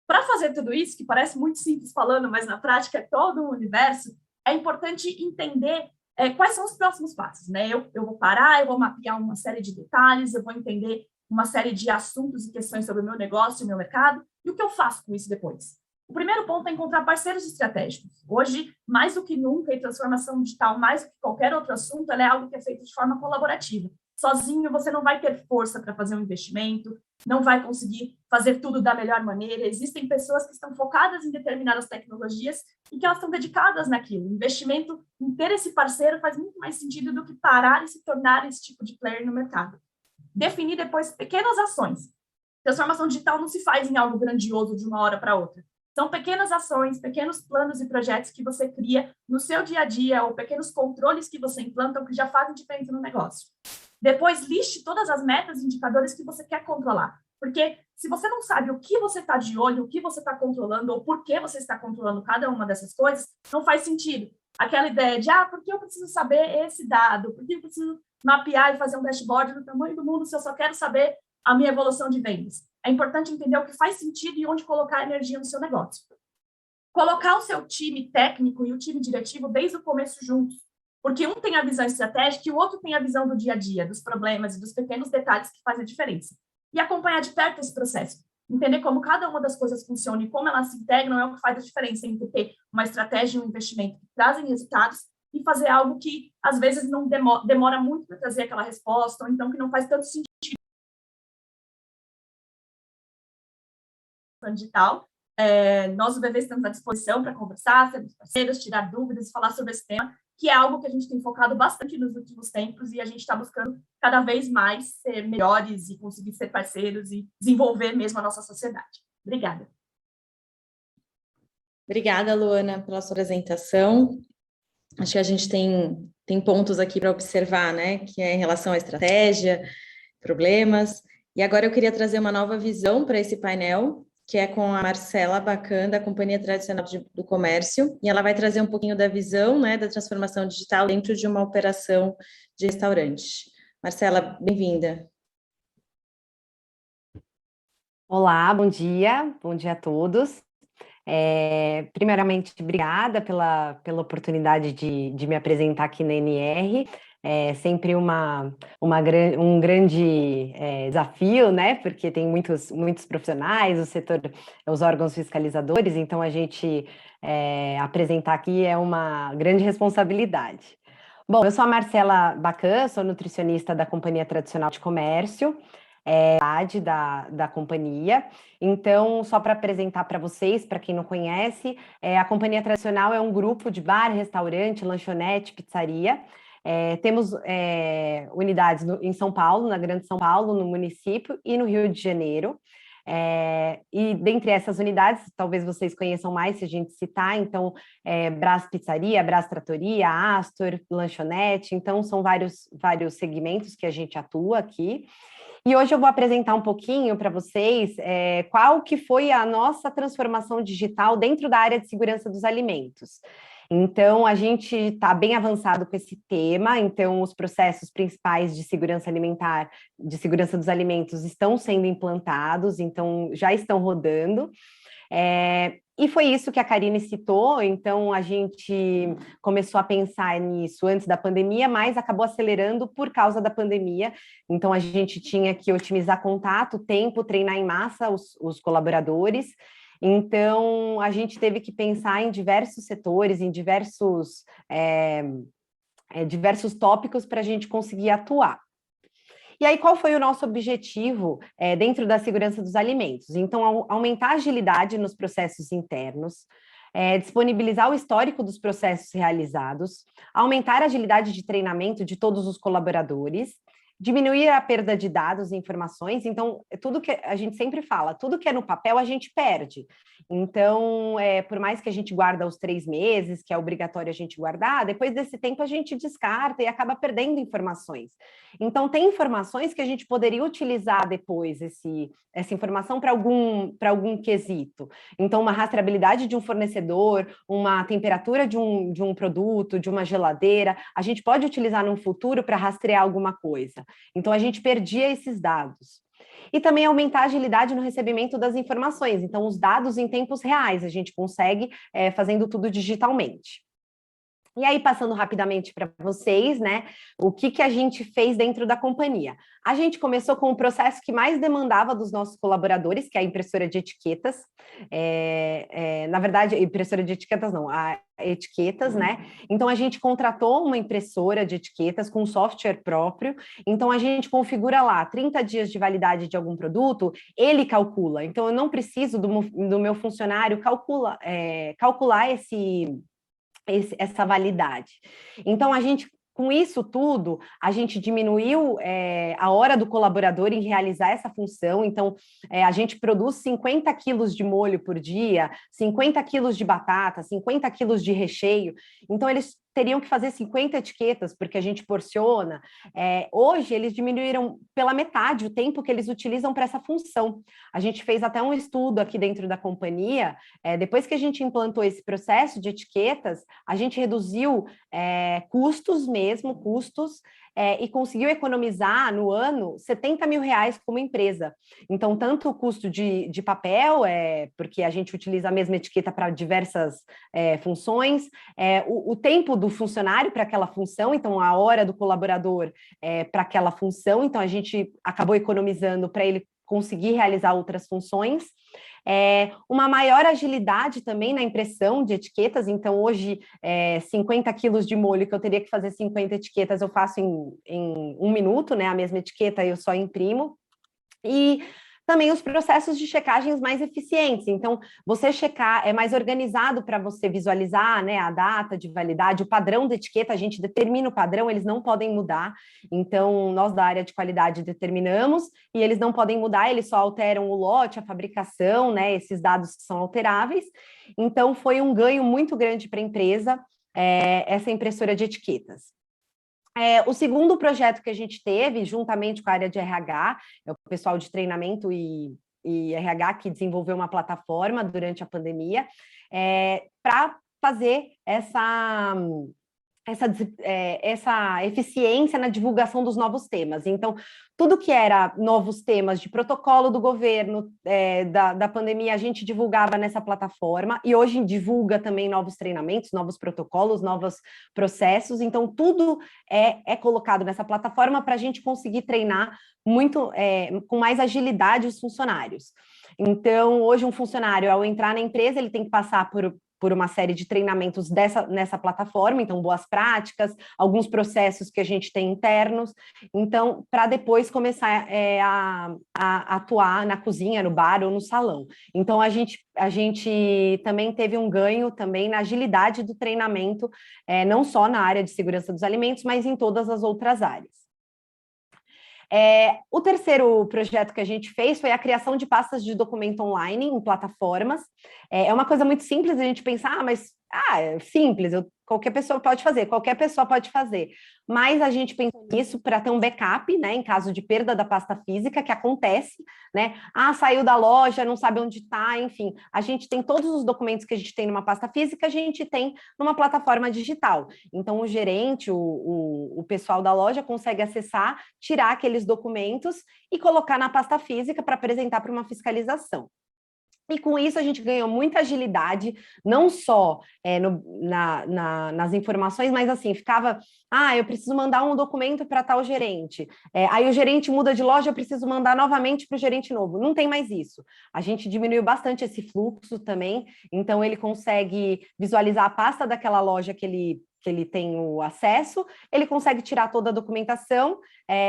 Para fazer tudo isso, que parece muito simples falando, mas na prática é todo um universo, é importante entender quais são os próximos passos, né? Eu vou parar, eu vou mapear uma série de detalhes, eu vou entender uma série de assuntos e questões sobre o meu negócio e o meu mercado, e o que eu faço com isso depois? O primeiro ponto é encontrar parceiros estratégicos. Hoje, mais do que nunca, e transformação digital, mais do que qualquer outro assunto, ela é algo que é feito de forma colaborativa. Sozinho, você não vai ter força para fazer um investimento, não vai conseguir fazer tudo da melhor maneira. Existem pessoas que estão focadas em determinadas tecnologias e que elas estão dedicadas naquilo. O investimento em ter esse parceiro faz muito mais sentido do que parar e se tornar esse tipo de player no mercado. Definir depois pequenas ações. Transformação digital não se faz em algo grandioso de uma hora para outra. São pequenas ações, pequenos planos e projetos que você cria no seu dia a dia ou pequenos controles que você implanta que já fazem diferença no negócio. Depois, liste todas as metas e indicadores que você quer controlar. Porque se você não sabe o que você está de olho, o que você está controlando ou por que você está controlando cada uma dessas coisas, não faz sentido. Aquela ideia de, por que eu preciso saber esse dado? Por que eu preciso mapear e fazer um dashboard do tamanho do mundo se eu só quero saber a minha evolução de vendas? É importante entender o que faz sentido e onde colocar a energia no seu negócio. Colocar o seu time técnico e o time diretivo desde o começo juntos. Porque um tem a visão estratégica e o outro tem a visão do dia a dia, dos problemas e dos pequenos detalhes que fazem a diferença. E acompanhar de perto esse processo. Entender como cada uma das coisas funciona e como elas se integram é o que faz a diferença entre ter uma estratégia e um investimento que trazem resultados e fazer algo que, às vezes, não demora muito para trazer aquela resposta, ou então que não faz tanto sentido digital. Nós, do BV, estamos à disposição para conversar, sermos parceiros, tirar dúvidas e falar sobre esse tema, que é algo que a gente tem focado bastante nos últimos tempos e a gente está buscando cada vez mais ser melhores e conseguir ser parceiros e desenvolver mesmo a nossa sociedade. Obrigada. Obrigada, Luana, pela sua apresentação. Acho que a gente tem pontos aqui para observar, né, que é em relação à estratégia, problemas. E agora eu queria trazer uma nova visão para esse painel, que é com a Marcela Bacan, da Companhia Tradicional do Comércio, e ela vai trazer um pouquinho da visão, né, da transformação digital dentro de uma operação de restaurante. Marcela, bem-vinda. Olá, bom dia a todos. Primeiramente, obrigada pela oportunidade de me apresentar aqui na NR. É sempre um grande desafio, né? Porque tem muitos profissionais, o setor, os órgãos fiscalizadores, então a gente apresentar aqui é uma grande responsabilidade. Bom, eu sou a Marcela Bacan, sou nutricionista da Companhia Tradicional de Comércio, da companhia. Então, só para apresentar para vocês, para quem não conhece, a Companhia Tradicional é um grupo de bar, restaurante, lanchonete, pizzaria. Temos unidades em São Paulo, na Grande São Paulo, no município, e no Rio de Janeiro. E dentre essas unidades, talvez vocês conheçam mais se a gente citar, então, Brás Pizzaria, Brás Tratoria, Astor, Lanchonete, então são vários segmentos que a gente atua aqui. E hoje eu vou apresentar um pouquinho para vocês qual que foi a nossa transformação digital dentro da área de segurança dos alimentos. Então, a gente está bem avançado com esse tema, então os processos principais de segurança alimentar, de segurança dos alimentos estão sendo implantados, então já estão rodando. E foi isso que a Karine citou, então a gente começou a pensar nisso antes da pandemia, mas acabou acelerando por causa da pandemia. Então a gente tinha que otimizar contato, tempo, treinar em massa os colaboradores. Então a gente teve que pensar em diversos setores, em diversos tópicos para a gente conseguir atuar. E aí, qual foi o nosso objetivo dentro da segurança dos alimentos? Então, aumentar a agilidade nos processos internos, disponibilizar o histórico dos processos realizados, aumentar a agilidade de treinamento de todos os colaboradores, diminuir a perda de dados e informações. Então, tudo que a gente sempre fala, tudo que é no papel a gente perde. Então, por mais que a gente guarda os 3 meses, que é obrigatório a gente guardar, depois desse tempo a gente descarta e acaba perdendo informações. Então, tem informações que a gente poderia utilizar depois, essa informação para algum quesito. Então, uma rastreabilidade de um fornecedor, uma temperatura de um produto, de uma geladeira, a gente pode utilizar no futuro para rastrear alguma coisa. Então, a gente perdia esses dados. E também aumentar a agilidade no recebimento das informações. Então, os dados em tempos reais, a gente consegue fazendo tudo digitalmente. E aí, passando rapidamente para vocês, né, o que a gente fez dentro da companhia? A gente começou com o processo que mais demandava dos nossos colaboradores, que é a impressora de etiquetas. Na verdade, impressora de etiquetas não, a etiquetas, né? Então, a gente contratou uma impressora de etiquetas com software próprio. Então, a gente configura lá 30 dias de validade de algum produto, ele calcula. Então, eu não preciso do meu funcionário calcular essa validade. Então, com isso tudo, a gente diminuiu a hora do colaborador em realizar essa função. Então, a gente produz 50 quilos de molho por dia, 50 quilos de batata, 50 quilos de recheio. Então, eles teriam que fazer 50 etiquetas, porque a gente porciona. Hoje, eles diminuíram pela metade o tempo que eles utilizam para essa função. A gente fez até um estudo aqui dentro da companhia. Depois que a gente implantou esse processo de etiquetas, a gente reduziu custos, e conseguiu economizar no ano R$70 mil como empresa. Então, tanto o custo de papel, porque a gente utiliza a mesma etiqueta para diversas funções, o tempo do funcionário para aquela função, então a hora do colaborador para aquela função, então a gente acabou economizando para ele conseguir realizar outras funções. Uma maior agilidade também na impressão de etiquetas. Então, hoje, 50 quilos de molho, que eu teria que fazer 50 etiquetas, eu faço em 1 minuto, né? A mesma etiqueta eu só imprimo. E também os processos de checagens mais eficientes. Então, você checar é mais organizado para você visualizar, né, a data de validade, o padrão da etiqueta, a gente determina o padrão, eles não podem mudar. Então, nós da área de qualidade determinamos e eles não podem mudar, eles só alteram o lote, a fabricação, né, esses dados que são alteráveis. Então, foi um ganho muito grande para a empresa, essa impressora de etiquetas. O segundo projeto que a gente teve, juntamente com a área de RH, é o pessoal de treinamento e RH que desenvolveu uma plataforma durante a pandemia, para fazer essa eficiência na divulgação dos novos temas. Então, tudo que era novos temas de protocolo do governo, da pandemia, a gente divulgava nessa plataforma, e hoje divulga também novos treinamentos, novos protocolos, novos processos. Então, tudo é colocado nessa plataforma para a gente conseguir treinar com mais agilidade os funcionários. Então, hoje um funcionário, ao entrar na empresa, ele tem que passar por uma série de treinamentos nessa plataforma, então boas práticas, alguns processos que a gente tem internos, então, para depois começar a atuar na cozinha, no bar ou no salão. Então, a gente também teve um ganho também na agilidade do treinamento, não só na área de segurança dos alimentos, mas em todas as outras áreas. O terceiro projeto que a gente fez foi a criação de pastas de documento online em plataformas. É uma coisa muito simples a gente pensar, mas é simples, qualquer pessoa pode fazer, mas a gente pensou nisso para ter um backup, né, em caso de perda da pasta física, que acontece, né, saiu da loja, não sabe onde está, enfim, a gente tem todos os documentos que a gente tem numa pasta física, a gente tem numa plataforma digital, então o gerente, o pessoal da loja consegue acessar, tirar aqueles documentos e colocar na pasta física para apresentar para uma fiscalização. E com isso a gente ganhou muita agilidade, não só nas informações, mas assim, ficava, eu preciso mandar um documento para tal gerente, aí o gerente muda de loja, eu preciso mandar novamente para o gerente novo. Não tem mais isso. A gente diminuiu bastante esse fluxo também, então ele consegue visualizar a pasta daquela loja que ele tem o acesso, ele consegue tirar toda a documentação,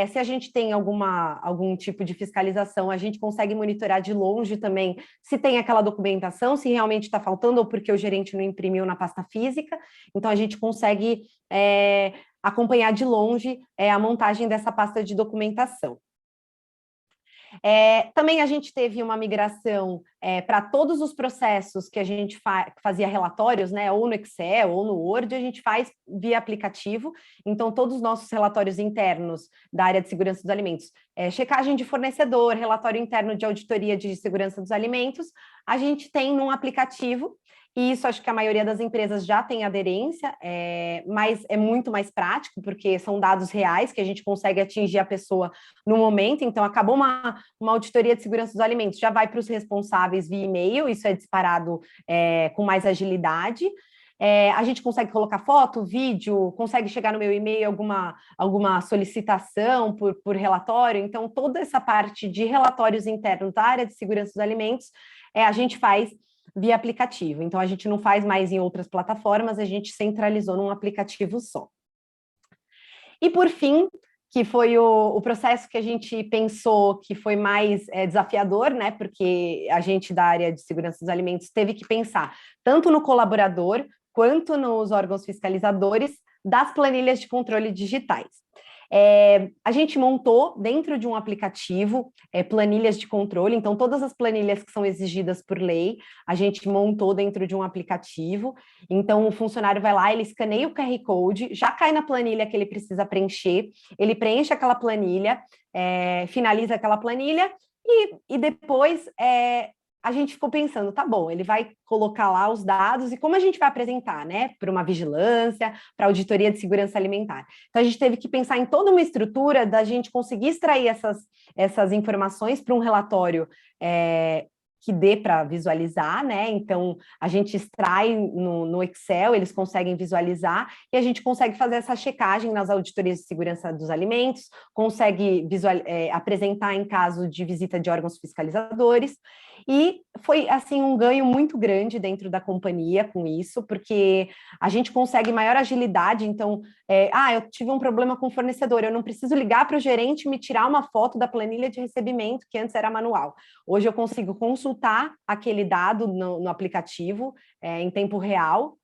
se a gente tem algum tipo de fiscalização, a gente consegue monitorar de longe também se tem aquela documentação, se realmente está faltando ou porque o gerente não imprimiu na pasta física, então a gente consegue acompanhar de longe a montagem dessa pasta de documentação. Também a gente teve uma migração para todos os processos que a gente fazia relatórios, né, ou no Excel ou no Word, a gente faz via aplicativo. Então, todos os nossos relatórios internos da área de segurança dos alimentos, checagem de fornecedor, relatório interno de auditoria de segurança dos alimentos, a gente tem num aplicativo. E isso acho que a maioria das empresas já tem aderência, mas é muito mais prático, porque são dados reais que a gente consegue atingir a pessoa no momento. Então, acabou uma auditoria de segurança dos alimentos, já vai para os responsáveis via e-mail, isso é disparado com mais agilidade. A gente consegue colocar foto, vídeo, consegue chegar no meu e-mail alguma solicitação por relatório. Então, toda essa parte de relatórios internos da área de segurança dos alimentos, a gente faz via aplicativo. Então, a gente não faz mais em outras plataformas, a gente centralizou num aplicativo só. E, por fim, que foi o processo que a gente pensou que foi mais desafiador, né? Porque a gente da área de segurança dos alimentos teve que pensar tanto no colaborador quanto nos órgãos fiscalizadores das planilhas de controle digitais. A gente montou dentro de um aplicativo planilhas de controle, então todas as planilhas que são exigidas por lei, a gente montou dentro de um aplicativo. Então o funcionário vai lá, ele escaneia o QR Code, já cai na planilha que ele precisa preencher, ele preenche aquela planilha, finaliza aquela planilha e depois a gente ficou pensando, tá bom, ele vai colocar lá os dados e como a gente vai apresentar, né, para uma vigilância, para auditoria de segurança alimentar. Então, a gente teve que pensar em toda uma estrutura da gente conseguir extrair essas informações para um relatório que dê para visualizar, né? Então, a gente extrai no Excel, eles conseguem visualizar e a gente consegue fazer essa checagem nas auditorias de segurança dos alimentos, consegue apresentar em caso de visita de órgãos fiscalizadores. E foi, assim, um ganho muito grande dentro da companhia com isso, porque a gente consegue maior agilidade. Então, eu tive um problema com o fornecedor, eu não preciso ligar para o gerente e me tirar uma foto da planilha de recebimento, que antes era manual. Hoje eu consigo consultar aquele dado no aplicativo em tempo real.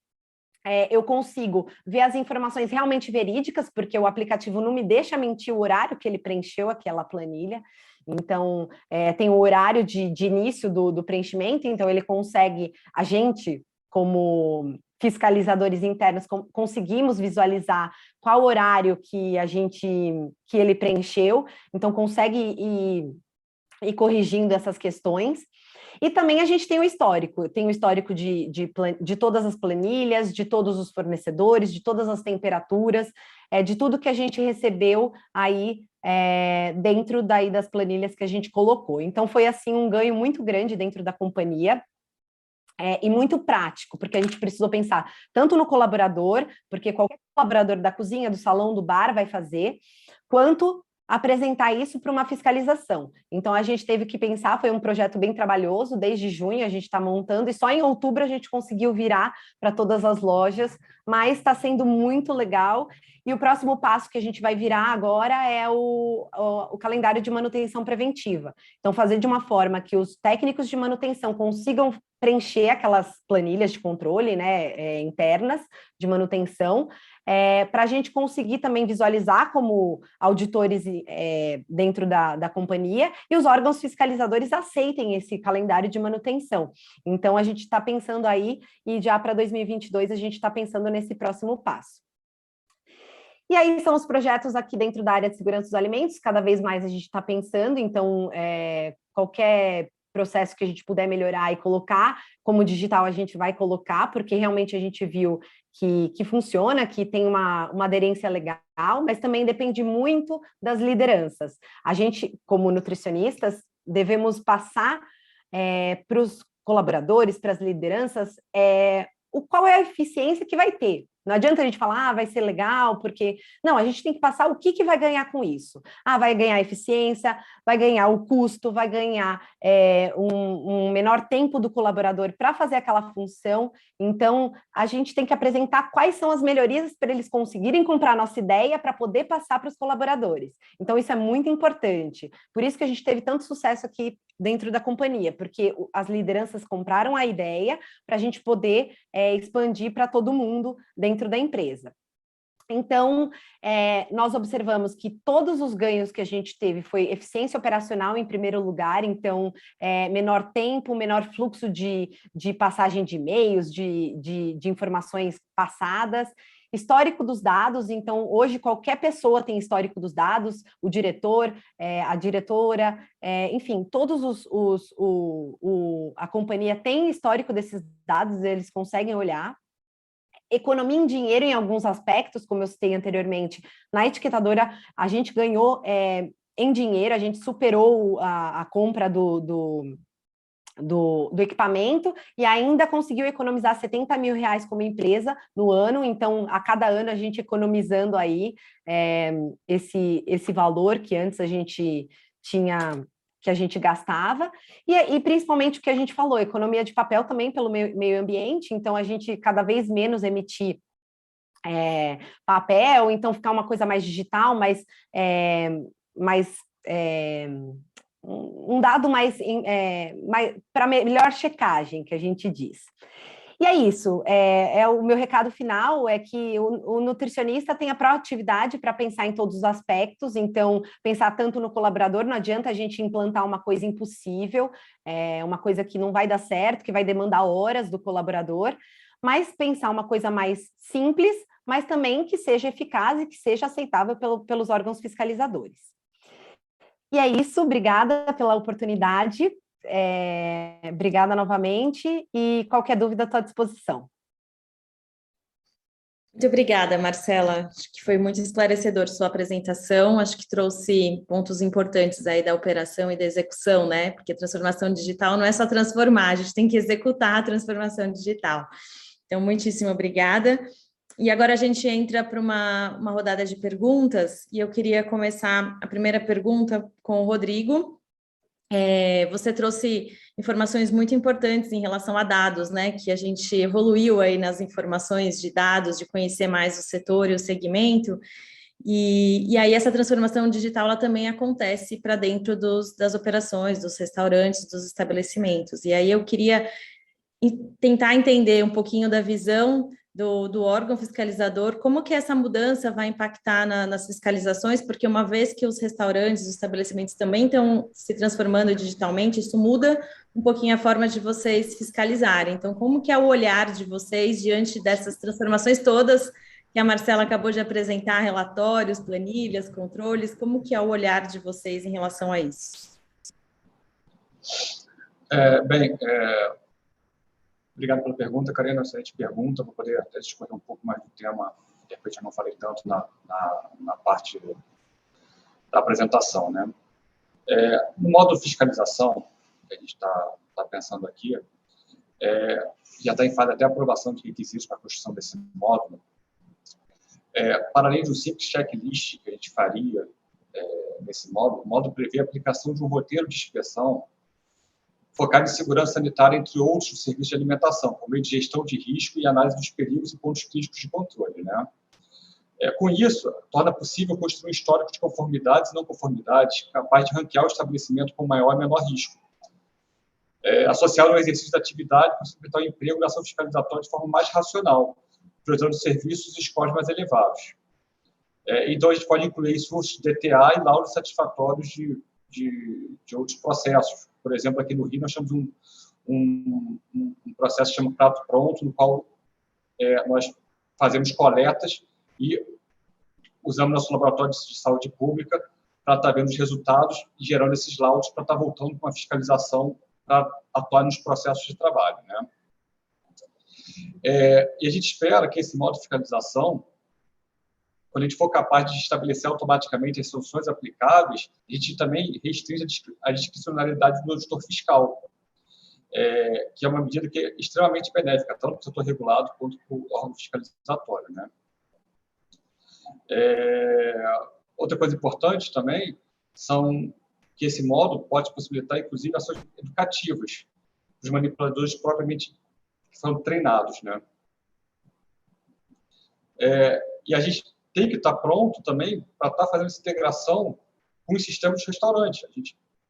Eu consigo ver as informações realmente verídicas, porque o aplicativo não me deixa mentir o horário que ele preencheu aquela planilha. Então, tem o horário de início do preenchimento, então ele consegue, a gente, como fiscalizadores internos, conseguimos visualizar qual horário que ele preencheu, então consegue ir corrigindo essas questões. E também a gente tem o histórico de todas as planilhas, de todos os fornecedores, de todas as temperaturas, de tudo que a gente recebeu aí dentro das planilhas que a gente colocou. Então, foi assim um ganho muito grande dentro da companhia, e muito prático, porque a gente precisou pensar tanto no colaborador, porque qualquer colaborador da cozinha, do salão, do bar vai fazer, quanto apresentar isso para uma fiscalização. Então, a gente teve que pensar, foi um projeto bem trabalhoso, desde junho a gente está montando, e só em outubro a gente conseguiu virar para todas as lojas, mas está sendo muito legal. E o próximo passo que a gente vai virar agora é o calendário de manutenção preventiva. Então, fazer de uma forma que os técnicos de manutenção consigam preencher aquelas planilhas de controle, né, internas de manutenção, para a gente conseguir também visualizar como auditores dentro da companhia e os órgãos fiscalizadores aceitem esse calendário de manutenção. Então, a gente está pensando aí, e já para 2022 a gente está pensando nesse próximo passo. E aí são os projetos aqui dentro da área de segurança dos alimentos, cada vez mais a gente está pensando, então qualquer processo que a gente puder melhorar e colocar como digital a gente vai colocar, porque realmente a gente viu que funciona, que tem uma aderência legal, mas também depende muito das lideranças. A gente, como nutricionistas, devemos passar para os colaboradores, para as lideranças, qual é a eficiência que vai ter. Não adianta a gente falar, vai ser legal, porque... Não, a gente tem que passar o que vai ganhar com isso. Vai ganhar eficiência, vai ganhar o custo, vai ganhar um menor tempo do colaborador para fazer aquela função. Então, a gente tem que apresentar quais são as melhorias para eles conseguirem comprar a nossa ideia para poder passar para os colaboradores. Então, isso é muito importante. Por isso que a gente teve tanto sucesso aqui dentro da companhia, porque as lideranças compraram a ideia para a gente poder expandir para todo mundo dentro da empresa. Então, nós observamos que todos os ganhos que a gente teve foi eficiência operacional em primeiro lugar, então, menor tempo, menor fluxo de passagem de e-mails, de informações passadas, histórico dos dados, então, hoje qualquer pessoa tem histórico dos dados, o diretor, a diretora, enfim, todos a companhia tem histórico desses dados, eles conseguem olhar. Economia em dinheiro em alguns aspectos, como eu citei anteriormente, na etiquetadora a gente ganhou em dinheiro, a gente superou a compra do equipamento e ainda conseguiu economizar R$70 mil como empresa no ano, então a cada ano a gente economizando aí esse valor que antes a gente tinha, que a gente gastava, e principalmente o que a gente falou, economia de papel também pelo meio ambiente, então a gente cada vez menos emitir papel, então ficar uma coisa mais digital, um dado mais para melhor checagem, que a gente diz. E é isso, o meu recado final é que o nutricionista tem a proatividade para pensar em todos os aspectos, então pensar tanto no colaborador, não adianta a gente implantar uma coisa impossível, uma coisa que não vai dar certo, que vai demandar horas do colaborador, mas pensar uma coisa mais simples, mas também que seja eficaz e que seja aceitável pelos órgãos fiscalizadores. E é isso, obrigada pela oportunidade. Obrigada novamente e qualquer dúvida estou à disposição. Muito obrigada, Marcela. Acho que foi muito esclarecedor sua apresentação, acho que trouxe pontos importantes aí da operação e da execução, né? Porque transformação digital não é só transformar, a gente tem que executar a transformação digital. Então, muitíssimo obrigada. E agora a gente entra para uma rodada de perguntas, e eu queria começar a primeira pergunta com o Rodrigo. Você trouxe informações muito importantes em relação a dados, né? Que a gente evoluiu aí nas informações de dados, de conhecer mais o setor e o segmento, e aí essa transformação digital ela também acontece para dentro das operações, dos restaurantes, dos estabelecimentos. E aí eu queria tentar entender um pouquinho da visão do órgão fiscalizador, como que essa mudança vai impactar nas fiscalizações, porque uma vez que os restaurantes, os estabelecimentos também estão se transformando digitalmente, isso muda um pouquinho a forma de vocês fiscalizarem. Então, como que é o olhar de vocês diante dessas transformações todas que a Marcela acabou de apresentar, relatórios, planilhas, controles, como que é o olhar de vocês em relação a isso? Obrigado pela pergunta, Karina, excelente pergunta, vou poder até discorrer um pouco mais do tema, de repente eu não falei tanto na parte da apresentação, né? No modo fiscalização, que a gente está pensando aqui, já está em fase até a aprovação de requisitos para a construção desse módulo. Para além do simples checklist que a gente faria nesse módulo, o módulo prevê a aplicação de um roteiro de inspeção focado em segurança sanitária, entre outros serviços de alimentação, por meio de gestão de risco e análise dos perigos e pontos críticos de controle, né? Com isso, torna possível construir um histórico de conformidades e não conformidades capaz de ranquear o estabelecimento com maior e menor risco. Associado ao exercício da atividade, possibilitar o emprego da ação fiscalizatória de forma mais racional, priorizando serviços e scores mais elevados. Então, a gente pode incluir surtos de DTA e laudos satisfatórios de outros processos. Por exemplo, aqui no Rio, nós temos um processo que chama Prato Pronto, no qual nós fazemos coletas e usamos nosso laboratório de saúde pública para estar vendo os resultados e gerando esses laudos para estar voltando com a fiscalização para atuar nos processos de trabalho, né? E a gente espera que esse modo de fiscalização, quando a gente for capaz de estabelecer automaticamente as sanções aplicáveis, a gente também restringe a discricionariedade do auditor fiscal. que é uma medida que é extremamente benéfica, tanto para o setor regulado quanto para o órgão fiscalizatório, né? Outra coisa importante também são que esse modo pode possibilitar, inclusive, ações educativas para os manipuladores propriamente que são treinados, né? E a gente tem que estar pronto também para estar fazendo essa integração com os sistemas de restaurante.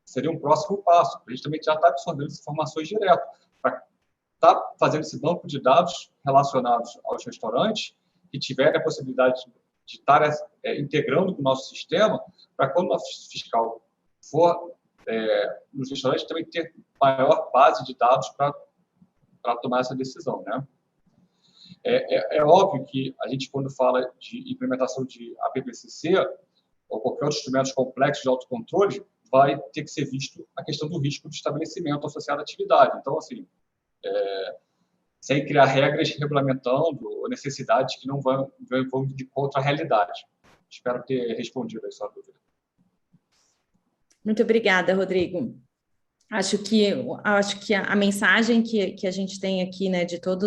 Seria um próximo passo. A gente também já está absorvendo essas informações direto, para estar fazendo esse banco de dados relacionados aos restaurantes que tiverem a possibilidade de estar integrando com o nosso sistema, para quando o nosso fiscal for nos restaurantes, também ter maior base de dados para tomar essa decisão, né? É óbvio que a gente, quando fala de implementação de APPCC ou qualquer outro instrumento complexo de autocontrole, vai ter que ser visto a questão do risco de estabelecimento associado à atividade. Então, assim, sem criar regras regulamentando ou necessidades que não vão de contra a realidade. Espero ter respondido a sua dúvida. Muito obrigada, Rodrigo. Acho que a mensagem que a gente tem aqui, né, de toda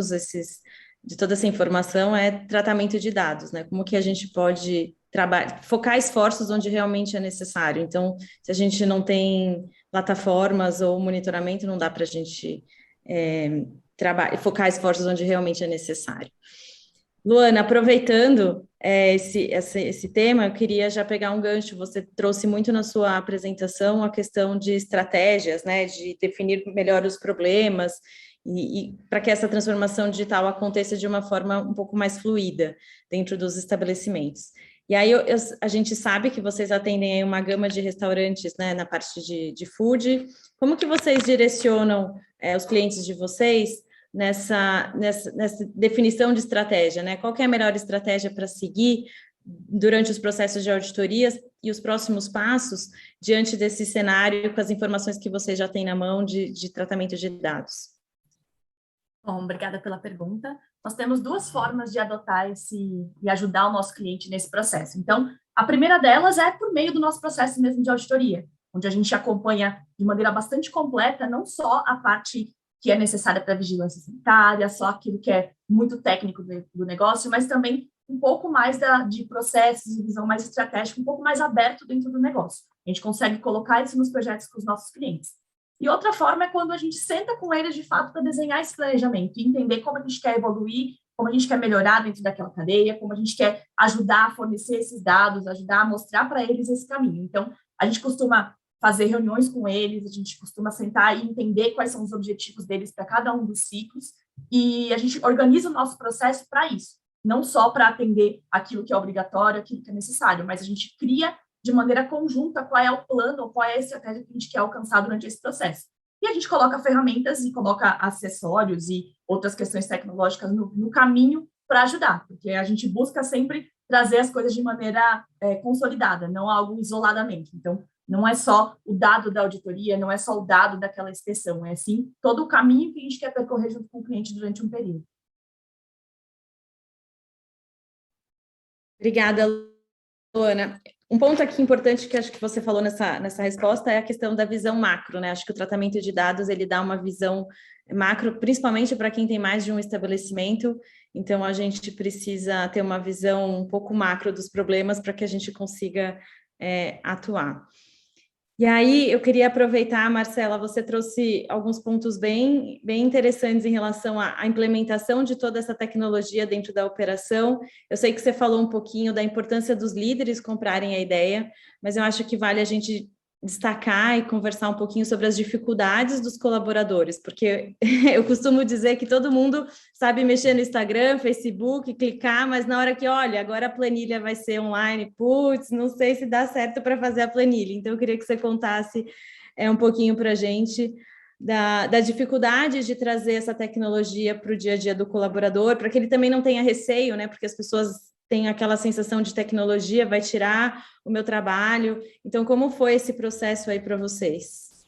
essa informação é tratamento de dados, né? Como que a gente pode focar esforços onde realmente é necessário. Então, se a gente não tem plataformas ou monitoramento, não dá para a gente focar esforços onde realmente é necessário. Luana, aproveitando esse tema, eu queria já pegar um gancho. Você trouxe muito na sua apresentação a questão de estratégias, né, de definir melhor os problemas e para que essa transformação digital aconteça de uma forma um pouco mais fluida dentro dos estabelecimentos. E aí a gente sabe que vocês atendem aí uma gama de restaurantes, né, na parte de food. Como que vocês direcionam os clientes de vocês nessa definição de estratégia, né? Qual que é a melhor estratégia para seguir durante os processos de auditorias e os próximos passos diante desse cenário com as informações que vocês já têm na mão de tratamento de dados? Bom, obrigada pela pergunta. Nós temos duas formas de adotar e ajudar o nosso cliente nesse processo. Então, a primeira delas é por meio do nosso processo mesmo de auditoria, onde a gente acompanha de maneira bastante completa, não só a parte que é necessária para a vigilância sanitária, só aquilo que é muito técnico do negócio, mas também um pouco mais de processos e visão mais estratégica, um pouco mais aberto dentro do negócio. A gente consegue colocar isso nos projetos com os nossos clientes. E outra forma é quando a gente senta com eles, de fato, para desenhar esse planejamento e entender como a gente quer evoluir, como a gente quer melhorar dentro daquela cadeia, como a gente quer ajudar a fornecer esses dados, ajudar a mostrar para eles esse caminho. Então, a gente costuma fazer reuniões com eles, a gente costuma sentar e entender quais são os objetivos deles para cada um dos ciclos, e a gente organiza o nosso processo para isso, não só para atender aquilo que é obrigatório, aquilo que é necessário, mas a gente cria de maneira conjunta qual é o plano, ou qual é a estratégia que a gente quer alcançar durante esse processo. E a gente coloca ferramentas e coloca acessórios e outras questões tecnológicas no caminho para ajudar, porque a gente busca sempre trazer as coisas de maneira consolidada, não algo isoladamente. Então, não é só o dado da auditoria, não é só o dado daquela inspeção, é sim todo o caminho que a gente quer percorrer junto com o cliente durante um período. Obrigada, Luana. Um ponto aqui importante que acho que você falou nessa resposta é a questão da visão macro, né? Acho que o tratamento de dados, ele dá uma visão macro, principalmente para quem tem mais de um estabelecimento, então a gente precisa ter uma visão um pouco macro dos problemas para que a gente consiga atuar. E aí, eu queria aproveitar, Marcela, você trouxe alguns pontos bem interessantes em relação à implementação de toda essa tecnologia dentro da operação. Eu sei que você falou um pouquinho da importância dos líderes comprarem a ideia, mas eu acho que vale a gente destacar e conversar um pouquinho sobre as dificuldades dos colaboradores, porque eu costumo dizer que todo mundo sabe mexer no Instagram, Facebook, clicar, mas na hora que, olha, agora a planilha vai ser online, putz, não sei se dá certo para fazer a planilha. Então, eu queria que você contasse um pouquinho para a gente da dificuldade de trazer essa tecnologia para o dia a dia do colaborador, para que ele também não tenha receio, né? Porque as pessoas tem aquela sensação de tecnologia, vai tirar o meu trabalho. Então, como foi esse processo aí para vocês?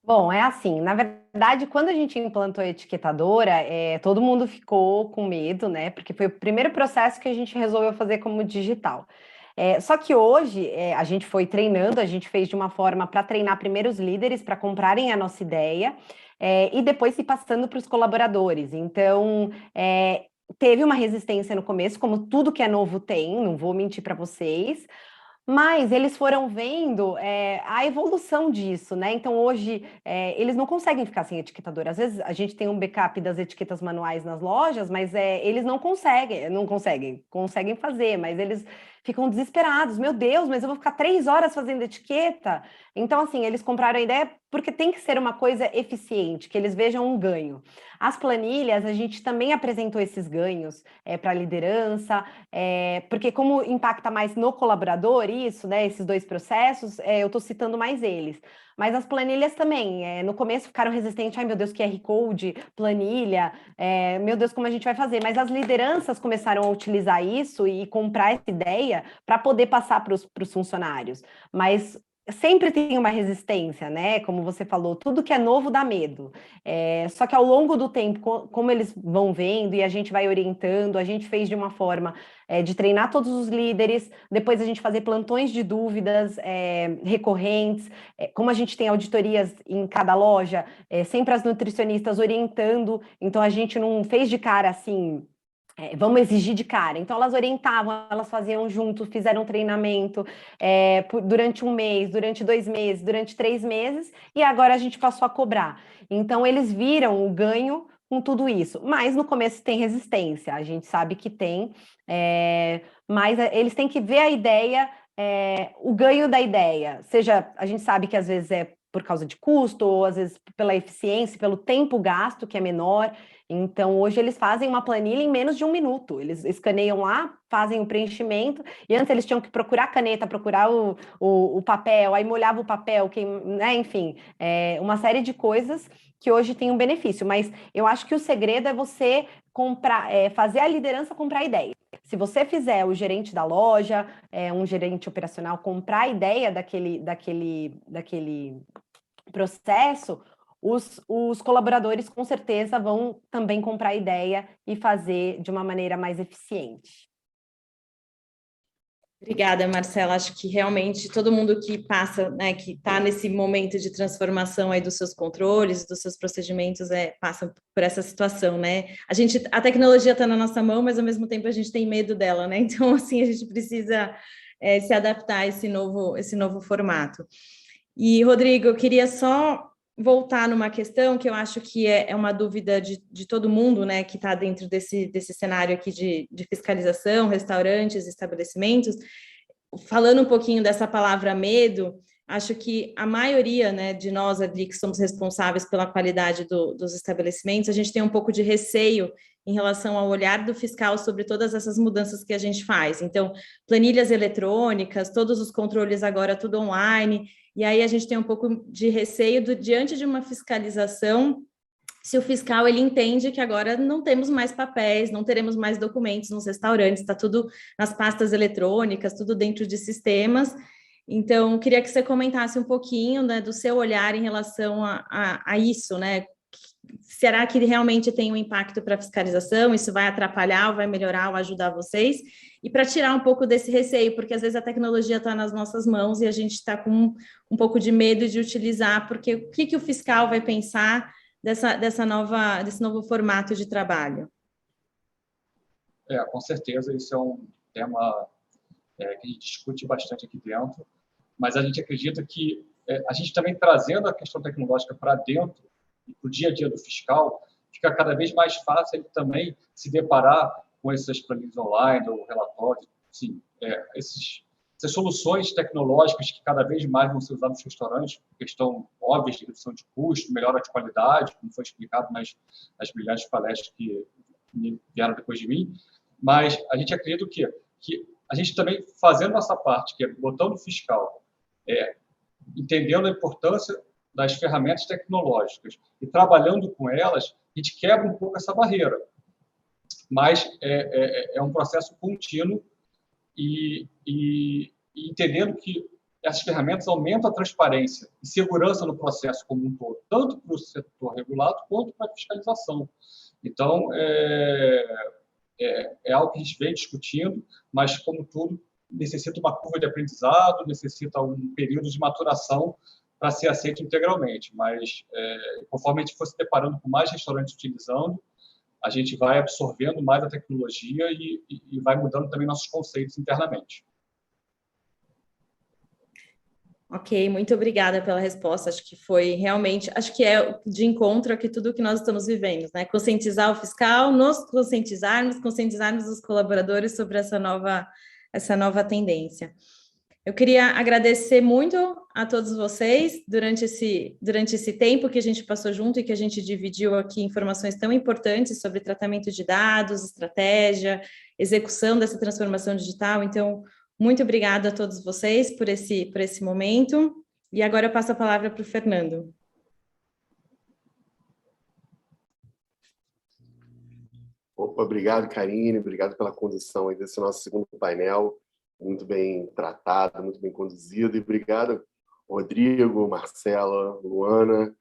Bom, é assim, na verdade, quando a gente implantou a etiquetadora, todo mundo ficou com medo, né? Porque foi o primeiro processo que a gente resolveu fazer como digital. Só que hoje a gente foi treinando, a gente fez de uma forma para treinar primeiro os líderes para comprarem a nossa ideia e depois se passando para os colaboradores. Então, teve uma resistência no começo, como tudo que é novo tem, não vou mentir para vocês. Mas eles foram vendo a evolução disso, né? Então, hoje, eles não conseguem ficar sem etiquetador. Às vezes, a gente tem um backup das etiquetas manuais nas lojas, mas eles conseguem fazer, mas eles ficam desesperados. Meu Deus, mas eu vou ficar 3 horas fazendo etiqueta? Então, assim, eles compraram a ideia porque tem que ser uma coisa eficiente, que eles vejam um ganho. As planilhas, a gente também apresentou esses ganhos para a liderança, porque como impacta mais no colaborador isso, né, esses 2 processos, eu estou citando mais eles. Mas as planilhas também, no começo ficaram resistentes, ai meu Deus, QR Code, planilha, meu Deus, como a gente vai fazer? Mas as lideranças começaram a utilizar isso e comprar essa ideia para poder passar para os funcionários. Mas sempre tem uma resistência, né? Como você falou, tudo que é novo dá medo. Só que ao longo do tempo, como eles vão vendo e a gente vai orientando, a gente fez de uma forma de treinar todos os líderes, depois a gente fazer plantões de dúvidas recorrentes, como a gente tem auditorias em cada loja, sempre as nutricionistas orientando, então a gente não fez de cara assim. Vamos exigir de cara. Então, elas orientavam, elas faziam junto, fizeram treinamento durante 1 mês, durante 2 meses, durante 3 meses, e agora a gente passou a cobrar. Então, eles viram o ganho com tudo isso. Mas no começo tem resistência, a gente sabe que tem, mas eles têm que ver a ideia, o ganho da ideia. Seja, a gente sabe que às vezes é por causa de custo, ou às vezes pela eficiência, pelo tempo gasto, que é menor. Então, hoje eles fazem uma planilha em menos de 1 minuto. Eles escaneiam lá, fazem o preenchimento, e antes eles tinham que procurar a caneta, procurar o papel, aí molhava o papel, né? Enfim, uma série de coisas que hoje tem um benefício. Mas eu acho que o segredo é você fazer a liderança comprar a ideia. Se você fizer o gerente da loja, um gerente operacional comprar a ideia daquele processo, os colaboradores com certeza vão também comprar a ideia e fazer de uma maneira mais eficiente. Obrigada, Marcela. Acho que realmente todo mundo que passa, né, que está nesse momento de transformação aí dos seus controles, dos seus procedimentos, passa por essa situação, né? A tecnologia está na nossa mão, mas ao mesmo tempo a gente tem medo dela, né? Então, assim, a gente precisa se adaptar a esse novo formato. E, Rodrigo, eu queria só voltar numa questão que eu acho que é uma dúvida de todo mundo, né, que está dentro desse cenário aqui de fiscalização, restaurantes, estabelecimentos. Falando um pouquinho dessa palavra medo, acho que a maioria, né, de nós ali que somos responsáveis pela qualidade dos estabelecimentos, a gente tem um pouco de receio em relação ao olhar do fiscal sobre todas essas mudanças que a gente faz. Então, planilhas eletrônicas, todos os controles agora tudo online, e aí a gente tem um pouco de receio diante de uma fiscalização, se o fiscal ele entende que agora não temos mais papéis, não teremos mais documentos nos restaurantes, está tudo nas pastas eletrônicas, tudo dentro de sistemas. Então, queria que você comentasse um pouquinho, né, do seu olhar em relação a isso, né? Será que realmente tem um impacto para a fiscalização? Isso vai atrapalhar, ou vai melhorar, ou ajudar vocês? E para tirar um pouco desse receio, porque às vezes a tecnologia está nas nossas mãos e a gente está com um pouco de medo de utilizar, porque o que o fiscal vai pensar desse novo formato de trabalho? Com certeza, isso é um tema que a gente discute bastante aqui dentro, mas a gente acredita que a gente também trazendo a questão tecnológica para dentro e para o dia a dia do fiscal, fica cada vez mais fácil ele também se deparar com essas planilhas online ou relatórios, assim, essas soluções tecnológicas que cada vez mais vão ser usadas nos restaurantes, questão óbvia de redução de custo, melhora de qualidade, como foi explicado nas brilhantes palestras que vieram depois de mim, mas a gente acredita que a gente também fazendo nossa parte, que é botando o fiscal, entendendo a importância das ferramentas tecnológicas e trabalhando com elas, a gente quebra um pouco essa barreira. Mas é um processo contínuo e entendendo que essas ferramentas aumentam a transparência e segurança no processo como um todo, tanto para o setor regulado quanto para a fiscalização. Então, é algo que a gente vem discutindo, mas, como tudo, necessita uma curva de aprendizado, necessita um período de maturação para ser aceito integralmente. Mas, conforme a gente for se deparando com mais restaurantes utilizando, a gente vai absorvendo mais a tecnologia e vai mudando também nossos conceitos internamente. Ok, muito obrigada pela resposta. Acho que foi realmente, acho que é de encontro a que tudo que nós estamos vivendo, né? Conscientizar o fiscal, nos conscientizarmos os colaboradores sobre essa nova tendência. Eu queria agradecer muito a todos vocês durante esse tempo que a gente passou junto e que a gente dividiu aqui informações tão importantes sobre tratamento de dados, estratégia, execução dessa transformação digital. Então, muito obrigada a todos vocês por esse momento. E agora eu passo a palavra para o Fernando. Opa, obrigado, Karine, obrigado pela condução aí desse nosso segundo painel, muito bem tratado, muito bem conduzido, e obrigado, Rodrigo, Marcela, Luana.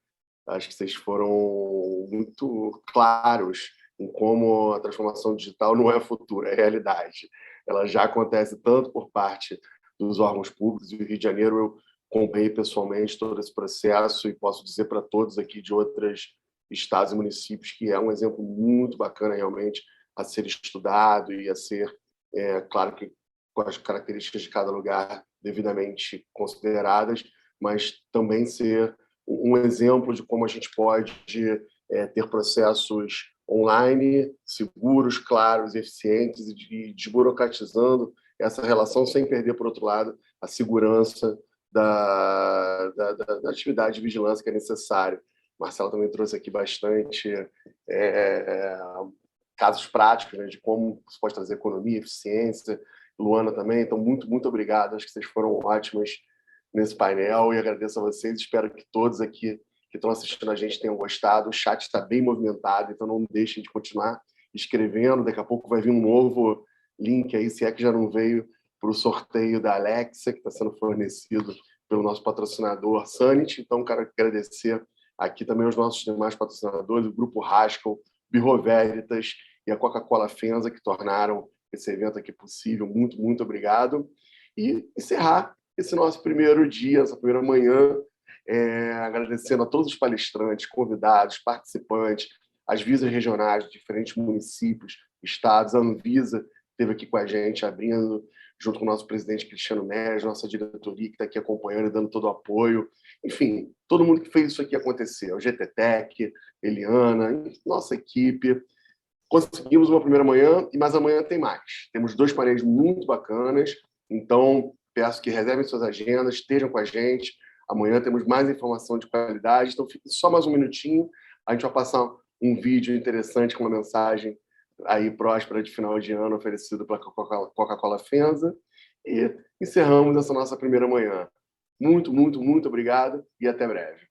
Acho que vocês foram muito claros em como a transformação digital não é futuro, é realidade. Ela já acontece tanto por parte dos órgãos públicos, e no Rio de Janeiro eu acompanhei pessoalmente todo esse processo e posso dizer para todos aqui de outros estados e municípios que é um exemplo muito bacana realmente a ser estudado e a ser, claro que com as características de cada lugar devidamente consideradas, mas também ser um exemplo de como a gente pode ter processos online, seguros, claros, eficientes e desburocratizando essa relação sem perder, por outro lado, a segurança da atividade de vigilância que é necessária. Marcelo também trouxe aqui bastante casos práticos, né, de como se pode trazer economia, eficiência. Luana também, então muito obrigado. Acho que vocês foram ótimas nesse painel e agradeço a vocês. Espero que todos aqui que estão assistindo a gente tenham gostado. O chat está bem movimentado, então não deixem de continuar escrevendo. Daqui a pouco vai vir um novo link aí, se é que já não veio, para o sorteio da Alexa, que está sendo fornecido pelo nosso patrocinador Sanit. Então, quero agradecer aqui também aos nossos demais patrocinadores, o Grupo Haskell, Bureau Veritas e a Coca-Cola FENSA, que tornaram esse evento aqui possível. Muito obrigado. E encerrar esse nosso primeiro dia, essa primeira manhã, agradecendo a todos os palestrantes, convidados, participantes, as visas regionais de diferentes municípios, estados, a Anvisa esteve aqui com a gente, abrindo, junto com o nosso presidente Cristiano Méles, nossa diretoria que está aqui acompanhando e dando todo o apoio. Enfim, todo mundo que fez isso aqui acontecer. O GTTEC, Eliana, nossa equipe. Conseguimos uma primeira manhã, mas amanhã tem mais. Temos 2 painéis muito bacanas, então peço que reservem suas agendas, estejam com a gente. Amanhã temos mais informação de qualidade, então fique só mais um minutinho. A gente vai passar um vídeo interessante com uma mensagem aí próspera de final de ano oferecido pela Coca-Cola FENSA e encerramos essa nossa primeira manhã. Muito obrigado e até breve.